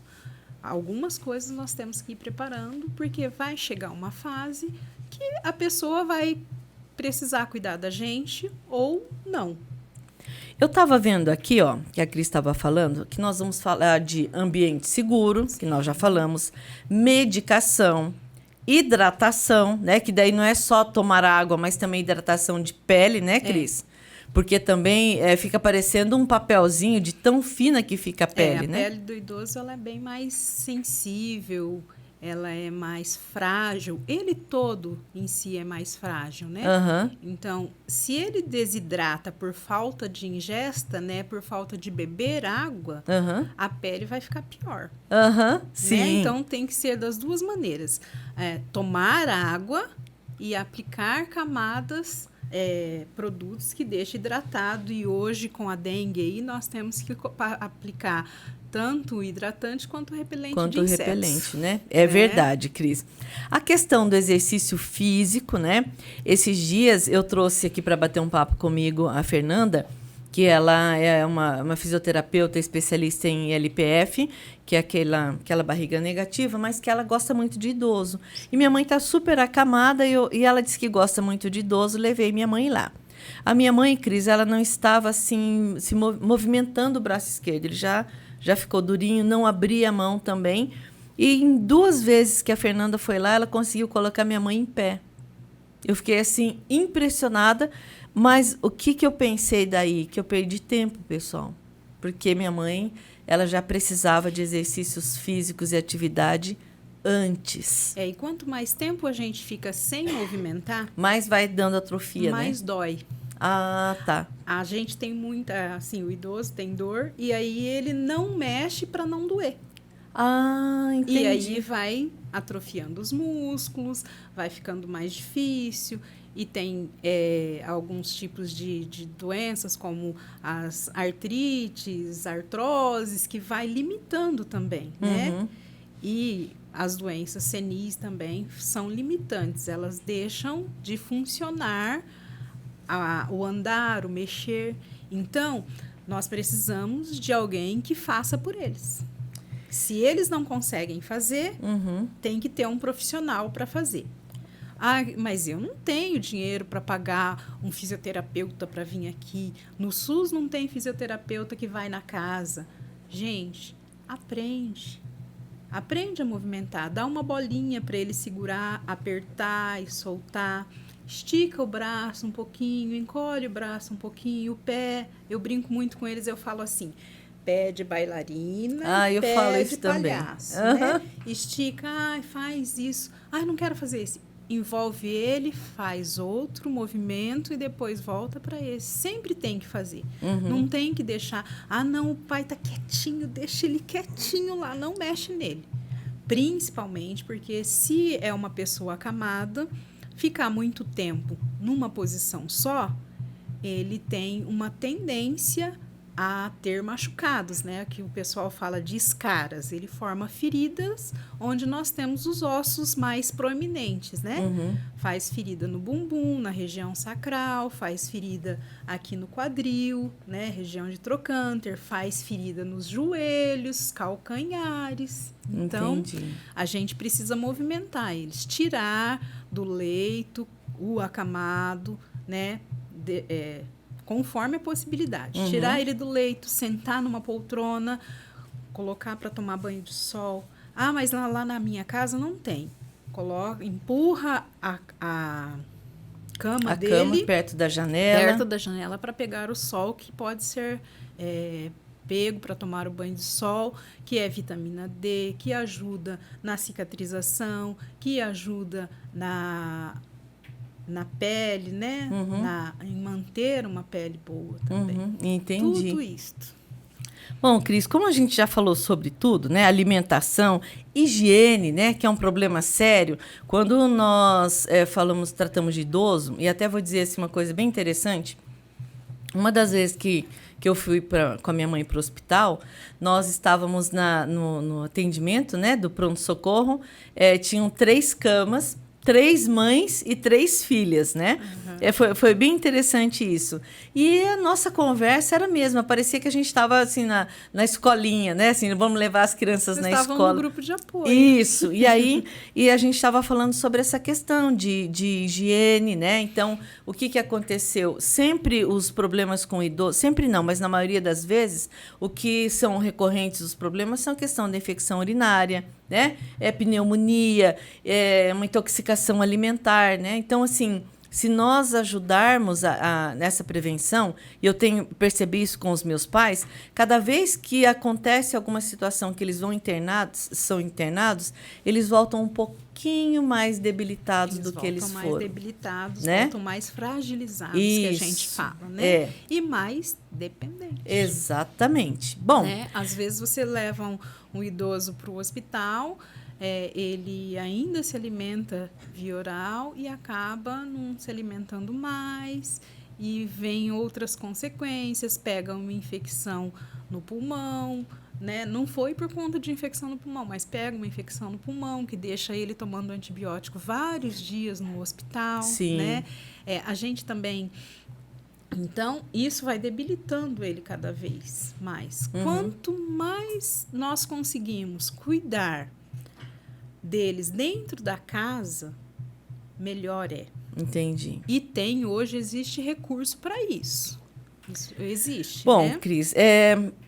Algumas coisas nós temos que ir preparando, porque vai chegar uma fase que a pessoa vai precisar cuidar da gente ou não. Eu estava vendo aqui, ó, que a Cris estava falando, que nós vamos falar de ambiente seguro, que nós já falamos, medicação, hidratação, né? Que daí não é só tomar água, mas também hidratação de pele, né, Cris? Porque também fica parecendo um papelzinho de tão fina que fica a pele, né? A pele do idoso ela é bem mais sensível, ela é mais frágil. Ele todo em si é mais frágil, né? Então, se ele desidrata por falta de ingesta, né, por falta de beber água, a pele vai ficar pior. Sim. Né? Então, tem que ser das duas maneiras. Tomar água e aplicar camadas, produtos que deixem hidratado. E hoje, com a dengue aí, nós temos que aplicar tanto o hidratante quanto o repelente de insetos. Quanto o repelente, né? É verdade, Cris. A questão do exercício físico, né? Esses dias eu trouxe aqui para bater um papo comigo a Fernanda, que ela é uma fisioterapeuta especialista em LPF, que é aquela barriga negativa, mas que ela gosta muito de idoso. E minha mãe está super acamada e ela disse que gosta muito de idoso, levei minha mãe lá. A minha mãe, Cris, ela não estava assim se movimentando o braço esquerdo, ele já ficou durinho, não abria a mão também. E em 2 vezes que a Fernanda foi lá, ela conseguiu colocar minha mãe em pé. Eu fiquei assim impressionada. Mas o que eu pensei daí? Que eu perdi tempo, pessoal. Porque minha mãe, ela já precisava de exercícios físicos e atividade antes. E quanto mais tempo a gente fica sem movimentar... mais vai dando atrofia, mais dói. Ah, tá. A gente tem muita... Assim, o idoso tem dor e aí ele não mexe para não doer. Ah, entendi. E aí vai atrofiando os músculos, vai ficando mais difícil... E tem alguns tipos de doenças, como as artrites, artroses, que vai limitando também, né? E as doenças senis também são limitantes. Elas deixam de funcionar o andar, o mexer. Então, nós precisamos de alguém que faça por eles. Se eles não conseguem fazer, tem que ter um profissional para fazer. Ah, mas eu não tenho dinheiro para pagar um fisioterapeuta para vir aqui. No SUS não tem fisioterapeuta que vai na casa. Gente, aprende. Aprende a movimentar. Dá uma bolinha para ele segurar, apertar e soltar. Estica o braço um pouquinho, encolhe o braço um pouquinho, o pé. Eu brinco muito com eles, eu falo assim... Pé de bailarina, eu pé falo de isso palhaço. Né? Estica, faz isso. Não quero fazer isso. Envolve ele, faz outro movimento e depois volta para esse. Sempre tem que fazer. Não tem que deixar... não, o pai está quietinho, deixa ele quietinho lá, não mexe nele. Principalmente porque se é uma pessoa acamada, ficar muito tempo numa posição só, ele tem uma tendência a ter machucados, né? Que o pessoal fala de escaras. Ele forma feridas onde nós temos os ossos mais proeminentes, né? Faz ferida no bumbum, na região sacral, faz ferida aqui no quadril, né? Região de trocânter, faz ferida nos joelhos, calcanhares. Então, a gente precisa movimentar eles, tirar do leito o acamado, né? Conforme a possibilidade. Tirar ele do leito, sentar numa poltrona, colocar para tomar banho de sol. Mas lá na minha casa não tem. Empurra a cama A dele. cama perto da janela. Perto da janela para pegar o sol, que pode ser pego para tomar o banho de sol, que é vitamina D, que ajuda na cicatrização, que ajuda na pele, né? Em manter uma pele boa também. Entendi. Tudo isto. Bom, Cris, como a gente já falou sobre tudo, né? Alimentação, higiene, né? Que é um problema sério. Quando nós tratamos de idoso, e até vou dizer assim, uma coisa bem interessante. Uma das vezes que eu fui com a minha mãe para o hospital, nós estávamos no atendimento, né, do pronto-socorro, tinham 3 camas, 3 mães e 3 filhas, né? Foi bem interessante isso. E a nossa conversa era a mesma, parecia que a gente estava assim, na escolinha, né? Assim, vamos levar as crianças na escola. Estavam no grupo de apoio. Isso, e aí a gente estava falando sobre essa questão de higiene, né? Então, o que aconteceu? Sempre os problemas com idosos, sempre não, mas na maioria das vezes, o que são recorrentes os problemas são a questão da infecção urinária, né? Pneumonia, uma intoxicação alimentar, né? Então, assim, se nós ajudarmos nessa prevenção, e eu percebi isso com os meus pais, cada vez que acontece alguma situação que eles são internados, eles voltam um pouquinho mais debilitados do que eles foram. Voltam mais debilitados, né? voltam mais fragilizados, isso, que a gente fala, né? E mais dependentes. Exatamente. Bom, né? Às vezes você leva um idoso para o hospital, ele ainda se alimenta via oral e acaba não se alimentando mais, e vem outras consequências, pega uma infecção no pulmão, né? Não foi por conta de infecção no pulmão, mas pega uma infecção no pulmão que deixa ele tomando antibiótico vários dias no hospital. Sim. Né? A gente também... Então, isso vai debilitando ele cada vez mais. Quanto mais nós conseguimos cuidar deles dentro da casa, melhor é. Entendi. E hoje existe recurso para isso. Isso existe. Bom, né? Cris,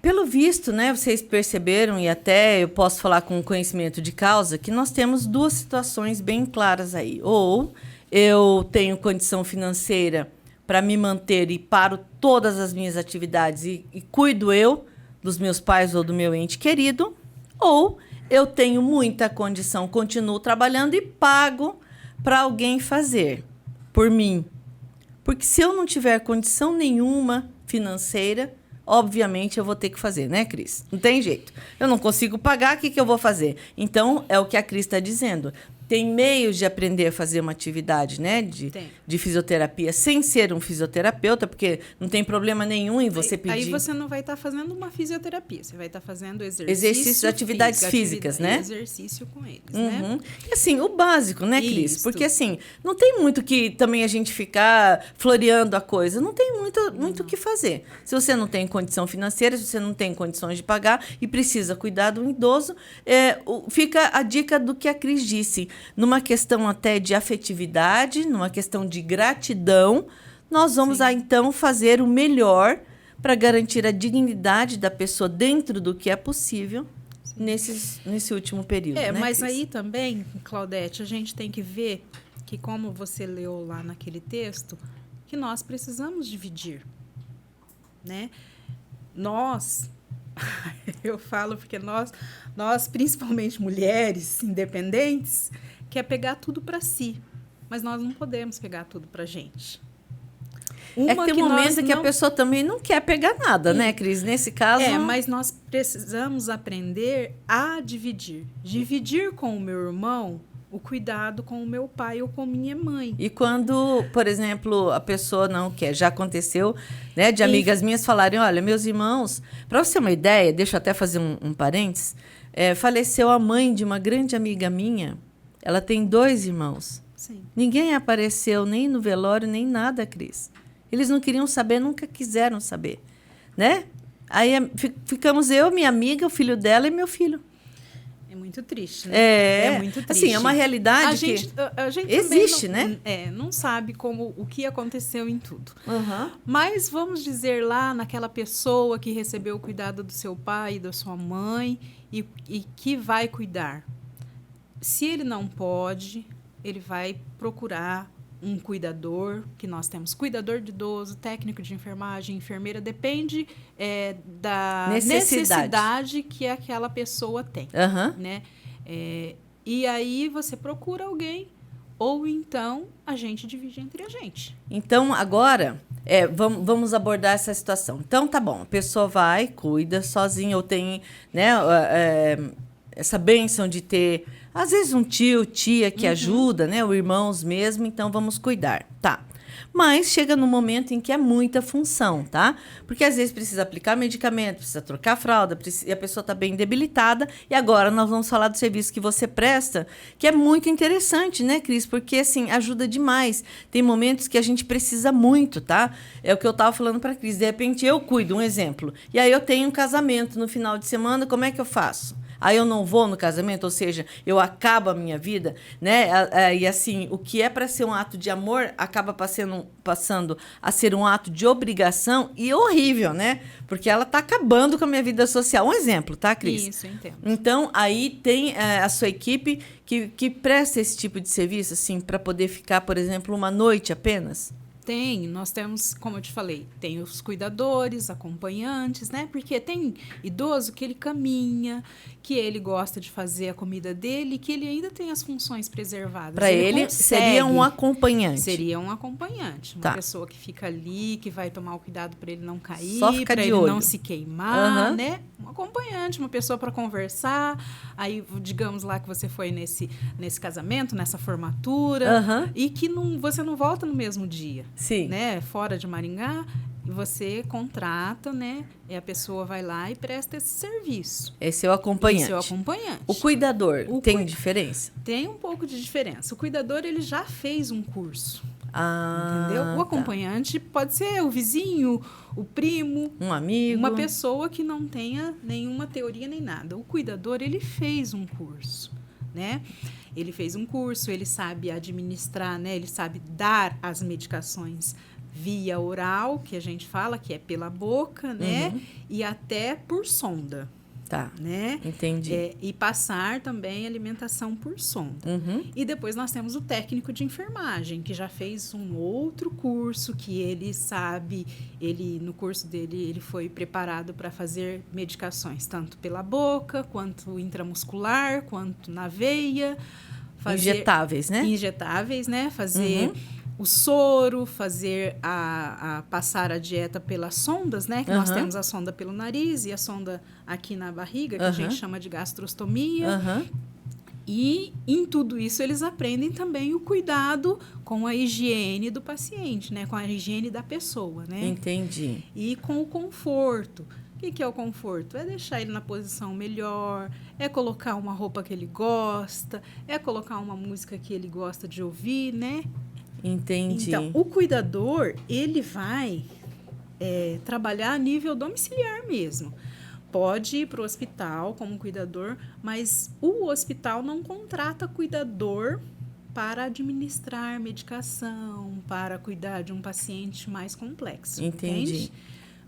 pelo visto, né, vocês perceberam, e até eu posso falar com conhecimento de causa, que nós temos 2 situações bem claras aí. Ou eu tenho condição financeira para me manter e paro todas as minhas atividades e cuido eu dos meus pais ou do meu ente querido, ou eu tenho muita condição, continuo trabalhando e pago para alguém fazer por mim. Porque se eu não tiver condição nenhuma financeira, obviamente eu vou ter que fazer, né, Cris? Não tem jeito. Eu não consigo pagar, o que eu vou fazer? Então, é o que a Cris está dizendo. Tem meios de aprender a fazer uma atividade, né, de fisioterapia, sem ser um fisioterapeuta, porque não tem problema nenhum em você pedir... Aí você não vai estar fazendo uma fisioterapia, você vai estar fazendo exercício, atividades físicas, né? Exercício com eles, né? E assim, o básico, né, Cris? Isso. Porque assim, não tem muito que também a gente ficar floreando a coisa, não tem muito o que fazer. Se você não tem condição financeira, se você não tem condições de pagar e precisa cuidar do idoso, fica a dica do que a Cris disse. Numa questão até de afetividade, numa questão de gratidão, nós vamos então fazer o melhor para garantir a dignidade da pessoa dentro do que é possível nesse último período. Né, mas Cris? aí também, Claudete, a gente tem que ver que, como você leu lá naquele texto, que nós precisamos dividir, né? Nós, eu falo porque nós, principalmente mulheres independentes, quer pegar tudo para si, mas nós não podemos pegar tudo para a gente. Tem um momento que a pessoa também não quer pegar nada, né, Cris? Nesse caso... mas nós precisamos aprender a dividir. Dividir com o meu irmão o cuidado com o meu pai ou com minha mãe. E quando, por exemplo, a pessoa não quer, já aconteceu, né, de amigas minhas falarem, olha, meus irmãos, para você ter uma ideia, deixa eu até fazer um parênteses, faleceu a mãe de uma grande amiga minha, ela tem 2 irmãos. Sim. Ninguém apareceu nem no velório, nem nada, Cris. Eles não queriam saber, nunca quiseram saber, né? Aí ficamos eu, minha amiga, o filho dela e meu filho. É muito triste, né? É muito triste. Assim, é uma realidade a gente existe, não, né? Não sabe o que aconteceu em tudo. Uhum. Mas vamos dizer lá naquela pessoa que recebeu o cuidado do seu pai e da sua mãe e que vai cuidar. Se ele não pode, ele vai procurar um cuidador, que nós temos cuidador de idoso, técnico de enfermagem, enfermeira, depende da necessidade que aquela pessoa tem, né? E aí você procura alguém, ou então a gente divide entre a gente. Então, agora, vamos abordar essa situação. Então, tá bom, a pessoa vai, cuida sozinha, ou tem, né, essa bênção de ter, às vezes, um tio, tia que ajuda, né, ou irmãos mesmo, então vamos cuidar. Tá. Mas chega no momento em que é muita função, tá? Porque às vezes precisa aplicar medicamento, precisa trocar fralda, e a pessoa está bem debilitada. E agora nós vamos falar do serviço que você presta, que é muito interessante, né, Cris? Porque, assim, ajuda demais. Tem momentos que a gente precisa muito, tá? É o que eu estava falando para a Cris. De repente eu cuido, um exemplo. E aí eu tenho um casamento no final de semana, como é que eu faço? Aí eu não vou no casamento, ou seja, eu acabo a minha vida, né? E assim, o que é para ser um ato de amor acaba passando a ser um ato de obrigação e horrível, né? Porque ela está acabando com a minha vida social. Um exemplo, tá, Cris? Isso, entendo. Então, aí tem a sua equipe que presta esse tipo de serviço, assim, para poder ficar, por exemplo, uma noite apenas? Nós temos, como eu te falei, tem os cuidadores, acompanhantes, né? Porque tem idoso que ele caminha, que ele gosta de fazer a comida dele, que ele ainda tem as funções preservadas. Para ele seria um acompanhante. Seria um acompanhante, uma tá. pessoa que fica ali, que vai tomar o cuidado para ele não cair, para ele olho. Não se queimar, né? Um acompanhante, uma pessoa para conversar. Aí, digamos lá que você foi nesse casamento, nessa formatura, e que você não volta no mesmo dia. Sim. Né? Fora de Maringá, e você contrata, né? E a pessoa vai lá e presta esse serviço. Esse é o acompanhante. Esse é o acompanhante. O cuidador tem diferença? Tem um pouco de diferença. O cuidador, ele já fez um curso. Ah, entendeu? O acompanhante pode ser o vizinho, o primo, um amigo, uma pessoa que não tenha nenhuma teoria nem nada. O cuidador, ele fez um curso, né? Ele fez um curso, ele sabe administrar, né? Ele sabe dar as medicações via oral, que a gente fala que é pela boca, né? E até por sonda. Tá, né? Entendi. E passar também alimentação por sonda. E depois nós temos o técnico de enfermagem, que já fez um outro curso, que ele sabe, no curso dele, ele foi preparado para fazer medicações, tanto pela boca, quanto intramuscular, quanto na veia. Injetáveis, né? Injetáveis, né? Fazer o soro, fazer passar a dieta pelas sondas, né? Que nós temos a sonda pelo nariz e a sonda aqui na barriga, que a gente chama de gastrostomia. E em tudo isso eles aprendem também o cuidado com a higiene do paciente, né? Com a higiene da pessoa, né? Entendi. E com o conforto. O que é o conforto? É deixar ele na posição melhor, é colocar uma roupa que ele gosta, é colocar uma música que ele gosta de ouvir, né? Entendi. Então, o cuidador, ele vai trabalhar a nível domiciliar mesmo. Pode ir para o hospital como cuidador, mas o hospital não contrata cuidador para administrar medicação, para cuidar de um paciente mais complexo. Entendi. Entende?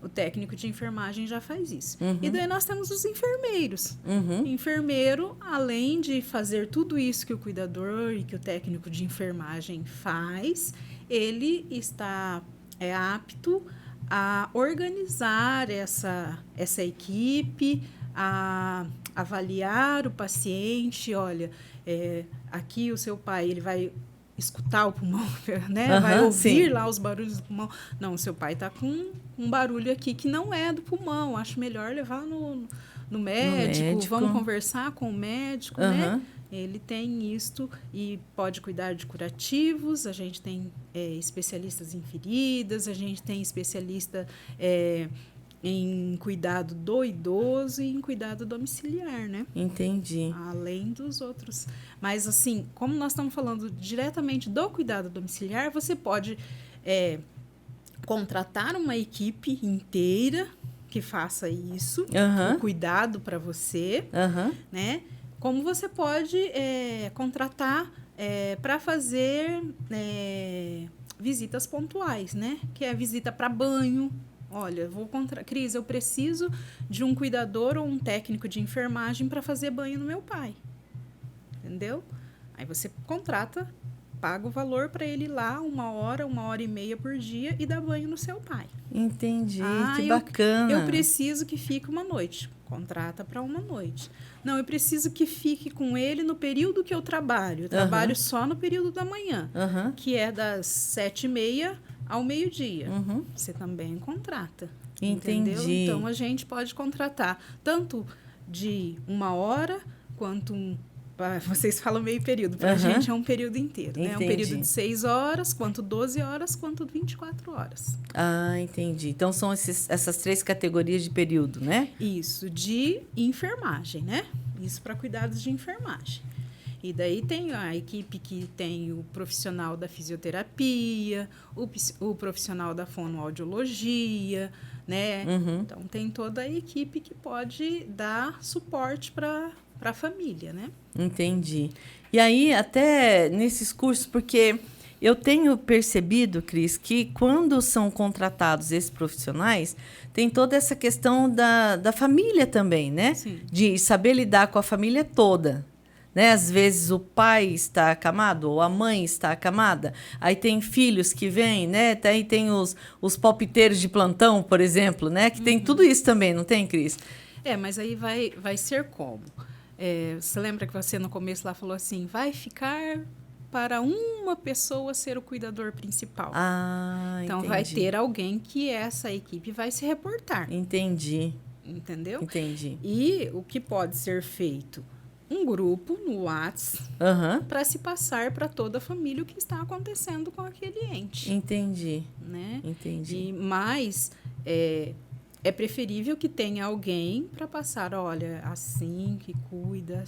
O técnico de enfermagem já faz isso. E daí nós temos os enfermeiros. Enfermeiro, além de fazer tudo isso que o cuidador e que o técnico de enfermagem faz, ele está apto a organizar essa equipe, a avaliar o paciente. Olha, aqui o seu pai, ele vai escutar o pulmão, né? Vai ouvir lá os barulhos do pulmão. Não, o seu pai está com um barulho aqui que não é do pulmão. Acho melhor levar no médico. Vamos conversar com o médico, né? Ele tem isto e pode cuidar de curativos. A gente tem especialistas em feridas, a gente tem especialista em cuidado do idoso e em cuidado domiciliar, né? Entendi. Além dos outros. Mas, assim, como nós estamos falando diretamente do cuidado domiciliar, você pode contratar uma equipe inteira que faça isso, o cuidado para você, né? Como você pode contratar para fazer visitas pontuais, né? Que é a visita para banho. Olha, Cris, eu preciso de um cuidador ou um técnico de enfermagem para fazer banho no meu pai. Entendeu? Aí você contrata paga o valor para ele ir lá 1 hora e meia por dia e dar banho no seu pai. Entendi, que bacana. Eu preciso que fique uma noite. Contrata para uma noite. Não, eu preciso que fique com ele no período que eu trabalho. Eu trabalho só no período da manhã, que é das 7h30 ao meio-dia. Você também contrata. Entendi. Entendeu? Então, a gente pode contratar tanto de 1 hora quanto vocês falam meio período. Para a gente é um período inteiro. Né? É um período de 6 horas, quanto 12 horas, quanto 24 horas. Ah, entendi. Então, são essas 3 categorias de período, né? Isso, de enfermagem, né? Isso para cuidados de enfermagem. E daí tem a equipe que tem o profissional da fisioterapia, o profissional da fonoaudiologia, né? Então, tem toda a equipe que pode dar suporte para a família, né? Entendi. E aí, até nesses cursos, porque eu tenho percebido, Cris, que quando são contratados esses profissionais, tem toda essa questão da família também, né? Sim. De saber lidar com a família toda. Né? Às vezes o pai está acamado ou a mãe está acamada. Aí tem filhos que vêm, né? Aí tem os palpiteiros de plantão, por exemplo, né? Que tem tudo isso também, não tem, Cris? Mas aí vai ser como? Você lembra que você no começo lá falou assim, vai ficar para uma pessoa ser o cuidador principal. Então, entendi. vai ter alguém que essa equipe vai se reportar. Entendi. Entendeu? Entendi. E o que pode ser feito? Um grupo no WhatsApp para se passar para toda a família o que está acontecendo com aquele ente. Entendi. Né? Entendi. Mas é preferível que tenha alguém para passar, olha, assim que cuida.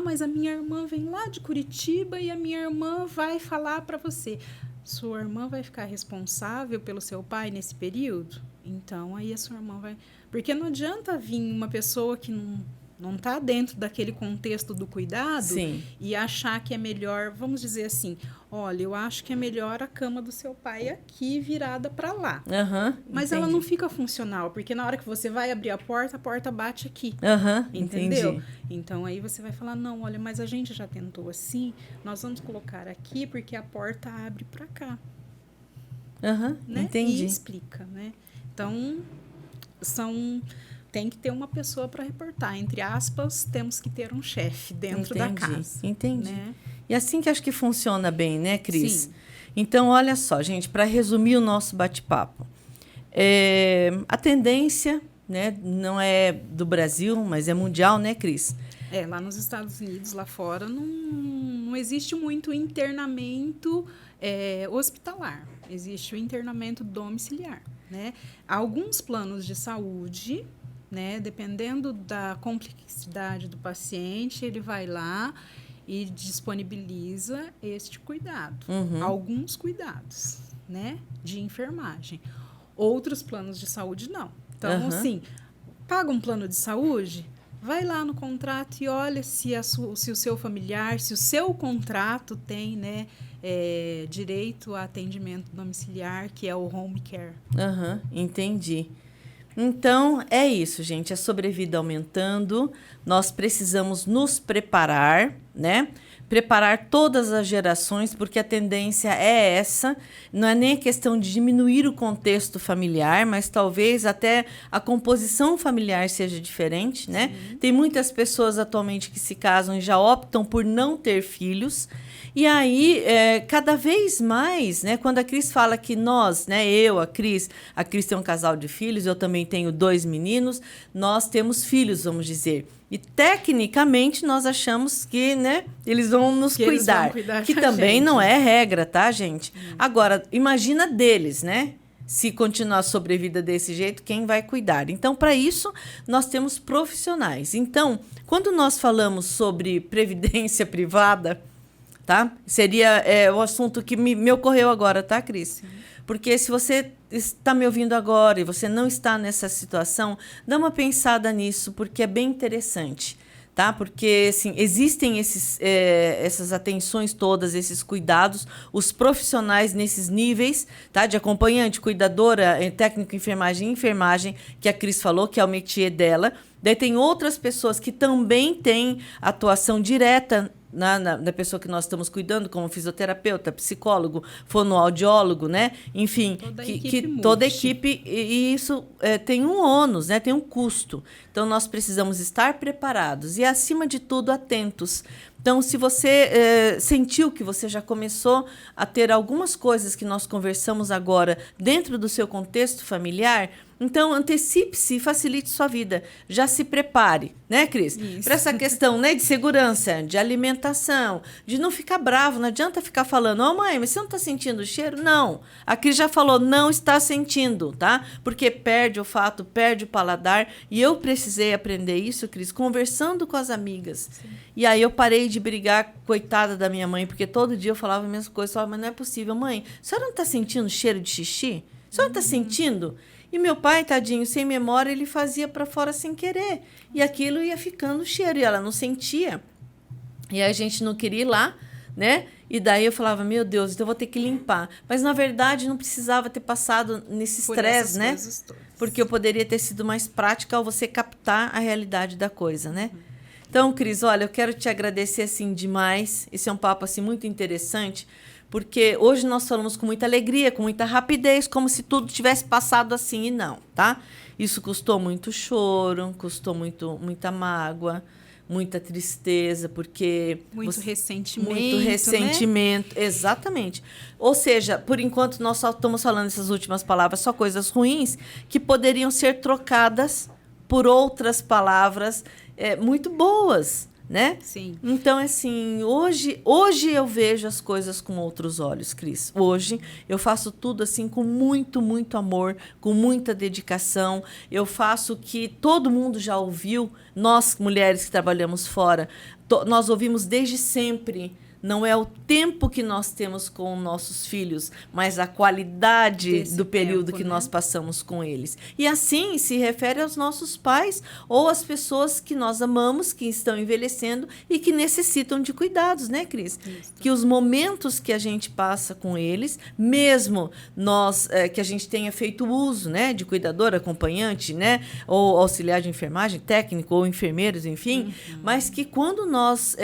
Mas a minha irmã vem lá de Curitiba e a minha irmã vai falar para você. Sua irmã vai ficar responsável pelo seu pai nesse período? Então, aí a sua irmã vai... Porque não adianta vir uma pessoa que não está dentro daquele contexto do cuidado. Sim. E achar que é melhor, vamos dizer assim, olha, eu acho que é melhor a cama do seu pai aqui virada para lá. Mas ela não fica funcional, porque na hora que você vai abrir a porta bate aqui. Entendeu? Entendi. Então, aí você vai falar, não, olha, mas a gente já tentou assim, nós vamos colocar aqui porque a porta abre para cá. Né? Entendi. E explica, né? Então, tem que ter uma pessoa para reportar. Entre aspas, temos que ter um chefe dentro da casa. Entendi. Né? E assim que acho que funciona bem, né, Cris? Sim. Então, olha só, gente, para resumir o nosso bate-papo. A tendência, né, não é do Brasil, mas é mundial, né, Cris? Lá nos Estados Unidos, lá fora, não existe muito internamento hospitalar. Existe o internamento domiciliar. Né? Alguns planos de saúde, né, dependendo da complexidade do paciente, ele vai lá e disponibiliza este cuidado. Alguns cuidados, né, de enfermagem. Outros planos de saúde, não. Então, assim, paga um plano de saúde, vai lá no contrato e olha se o seu familiar, se o seu contrato tem, né, direito a atendimento domiciliar, que é o home care. Entendi. Então, é isso, gente. A sobrevida aumentando. Nós precisamos nos preparar, né? Preparar todas as gerações, porque a tendência é essa. Não é nem a questão de diminuir o contexto familiar, mas talvez até a composição familiar seja diferente, né? Tem muitas pessoas atualmente que se casam e já optam por não ter filhos. E aí, cada vez mais, né, quando a Cris fala que nós, né, a Cris tem um casal de filhos, eu também tenho 2 meninos, nós temos filhos, vamos dizer. E, tecnicamente, nós achamos que, né, eles vão nos cuidar. Eles vão cuidar que da também gente. não é regra, tá, gente? Agora, imagina deles, né? Se continuar a sobrevida desse jeito, quem vai cuidar? Então, para isso, nós temos profissionais. Então, quando nós falamos sobre previdência privada, tá? Seria o assunto que me ocorreu agora, tá, Cris? Sim. Porque se você está me ouvindo agora e você não está nessa situação, dá uma pensada nisso, porque é bem interessante, tá? Porque, assim, existem essas atenções todas, esses cuidados, os profissionais nesses níveis, tá? De acompanhante, cuidadora, técnico, enfermagem, que a Cris falou, que é o métier dela. Daí tem outras pessoas que também têm atuação direta da pessoa que nós estamos cuidando, como fisioterapeuta, psicólogo, fonoaudiólogo, né? Enfim, toda a equipe, e isso tem um ônus, né? Tem um custo. Então, nós precisamos estar preparados e, acima de tudo, atentos. Então, se você sentiu que você já começou a ter algumas coisas que nós conversamos agora dentro do seu contexto familiar, então antecipe-se e facilite sua vida. Já se prepare, né, Cris? Para essa questão, né, de segurança, de alimentação, de não ficar bravo. Não adianta ficar falando, mãe, mas você não está sentindo o cheiro? Não. A Cris já falou, não está sentindo, tá? Porque perde o olfato, perde o paladar. E eu precisei aprender isso, Cris, conversando com as amigas. Sim. E aí eu parei de brigar, coitada da minha mãe, porque todo dia eu falava a mesma coisa. Mas não é possível, mãe, a senhora não está sentindo cheiro de xixi? A senhora não está sentindo? E meu pai, tadinho, sem memória, ele fazia para fora sem querer. E aquilo ia ficando cheiro, e ela não sentia. E a gente não queria ir lá, né? E daí eu falava, meu Deus, então eu vou ter que limpar. Mas, na verdade, não precisava ter passado nesse estresse, né? Porque eu poderia ter sido mais prática ao você captar a realidade da coisa, né? Então, Cris, olha, eu quero te agradecer, assim, demais. Esse é um papo, assim, muito interessante, porque hoje nós falamos com muita alegria, com muita rapidez, como se tudo tivesse passado assim, e não, tá? Isso custou muito choro, custou muita mágoa, muita tristeza, porque... Muito ressentimento, muito ressentimento, né? Exatamente. Ou seja, por enquanto nós só estamos falando essas últimas palavras, só coisas ruins, que poderiam ser trocadas por outras palavras muito boas, né? Sim. Então, assim, hoje eu vejo as coisas com outros olhos, Cris. Hoje eu faço tudo assim com muito, muito amor, com muita dedicação. Eu faço o que todo mundo já ouviu, nós mulheres que trabalhamos fora, nós ouvimos desde sempre. Não é o tempo que nós temos com nossos filhos, mas a qualidade do período que nós passamos com eles. E assim se refere aos nossos pais ou às pessoas que nós amamos, que estão envelhecendo e que necessitam de cuidados, né, Cris? Isso. Que os momentos que a gente passa com eles, mesmo nós que a gente tenha feito uso, né, de cuidador, acompanhante, né, ou auxiliar de enfermagem, técnico ou enfermeiros, enfim, mas que quando nós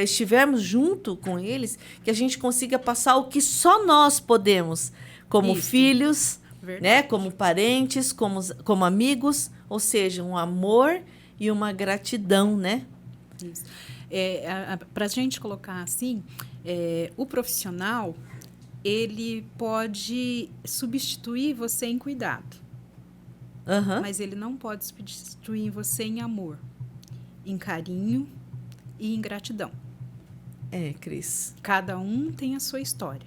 estivermos junto com eles, que a gente consiga passar o que só nós podemos, como filhos, né, como parentes, como amigos, ou seja, um amor e uma gratidão, né? Isso. Para a gente colocar assim, o profissional, ele pode substituir você em cuidado, mas ele não pode substituir você em amor, em carinho e em gratidão. Cris. Cada um tem a sua história.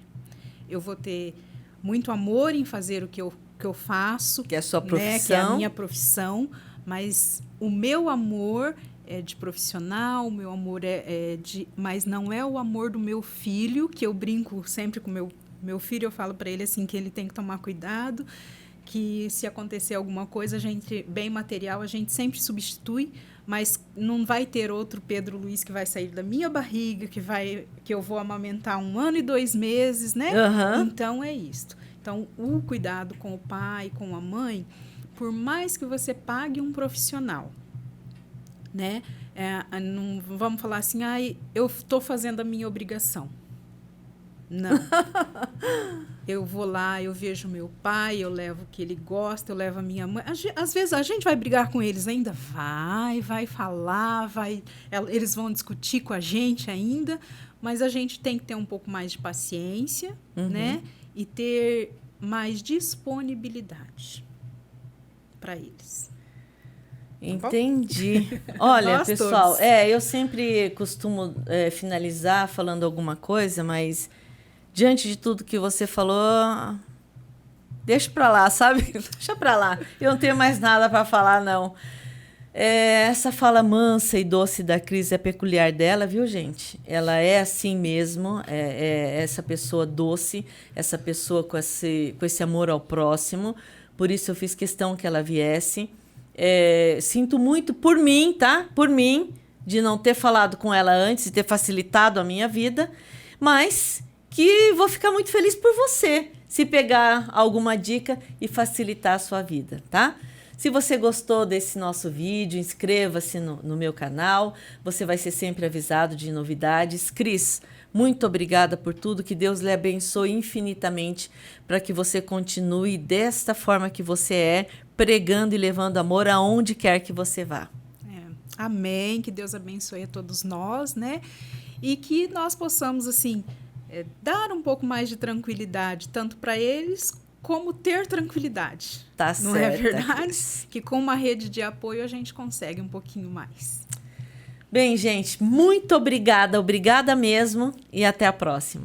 Eu vou ter muito amor em fazer o que eu faço. Que é a sua profissão. Né, que é a minha profissão. Mas o meu amor é de profissional, o meu amor mas não é o amor do meu filho, que eu brinco sempre com meu filho, eu falo para ele assim, que ele tem que tomar cuidado, que se acontecer alguma coisa, bem material, a gente sempre substitui, mas não vai ter outro Pedro Luiz que vai sair da minha barriga, que eu vou amamentar 1 ano e 2 meses, né? Então, é isto. Então, o cuidado com o pai, com a mãe, por mais que você pague um profissional, né? Não vamos falar assim, eu estou fazendo a minha obrigação. Não. Eu vou lá, eu vejo meu pai, eu levo o que ele gosta, eu levo a minha mãe. Às vezes a gente vai brigar com eles ainda, vai falar, eles vão discutir com a gente ainda, mas a gente tem que ter um pouco mais de paciência, né? E ter mais disponibilidade para eles. Entendi. Olha, pessoal, eu sempre costumo finalizar falando alguma coisa, mas diante de tudo que você falou, deixa para lá, sabe? Deixa para lá. Eu não tenho mais nada para falar, não. Essa fala mansa e doce da Cris é peculiar dela, viu, gente? Ela é assim mesmo, essa pessoa doce, essa pessoa com esse amor ao próximo. Por isso eu fiz questão que ela viesse. Sinto muito por mim, tá? Por mim, de não ter falado com ela antes e ter facilitado a minha vida, mas que vou ficar muito feliz por você, se pegar alguma dica e facilitar a sua vida, tá? Se você gostou desse nosso vídeo, inscreva-se no meu canal. Você vai ser sempre avisado de novidades. Cris, muito obrigada por tudo. Que Deus lhe abençoe infinitamente para que você continue desta forma que você é, pregando e levando amor aonde quer que você vá. Amém. Que Deus abençoe a todos nós, né? E que nós possamos, assim, dar um pouco mais de tranquilidade, tanto para eles, como ter tranquilidade. Tá Não certo, é verdade? Cris. Que com uma rede de apoio a gente consegue um pouquinho mais. Bem, gente, muito obrigada mesmo e até a próxima.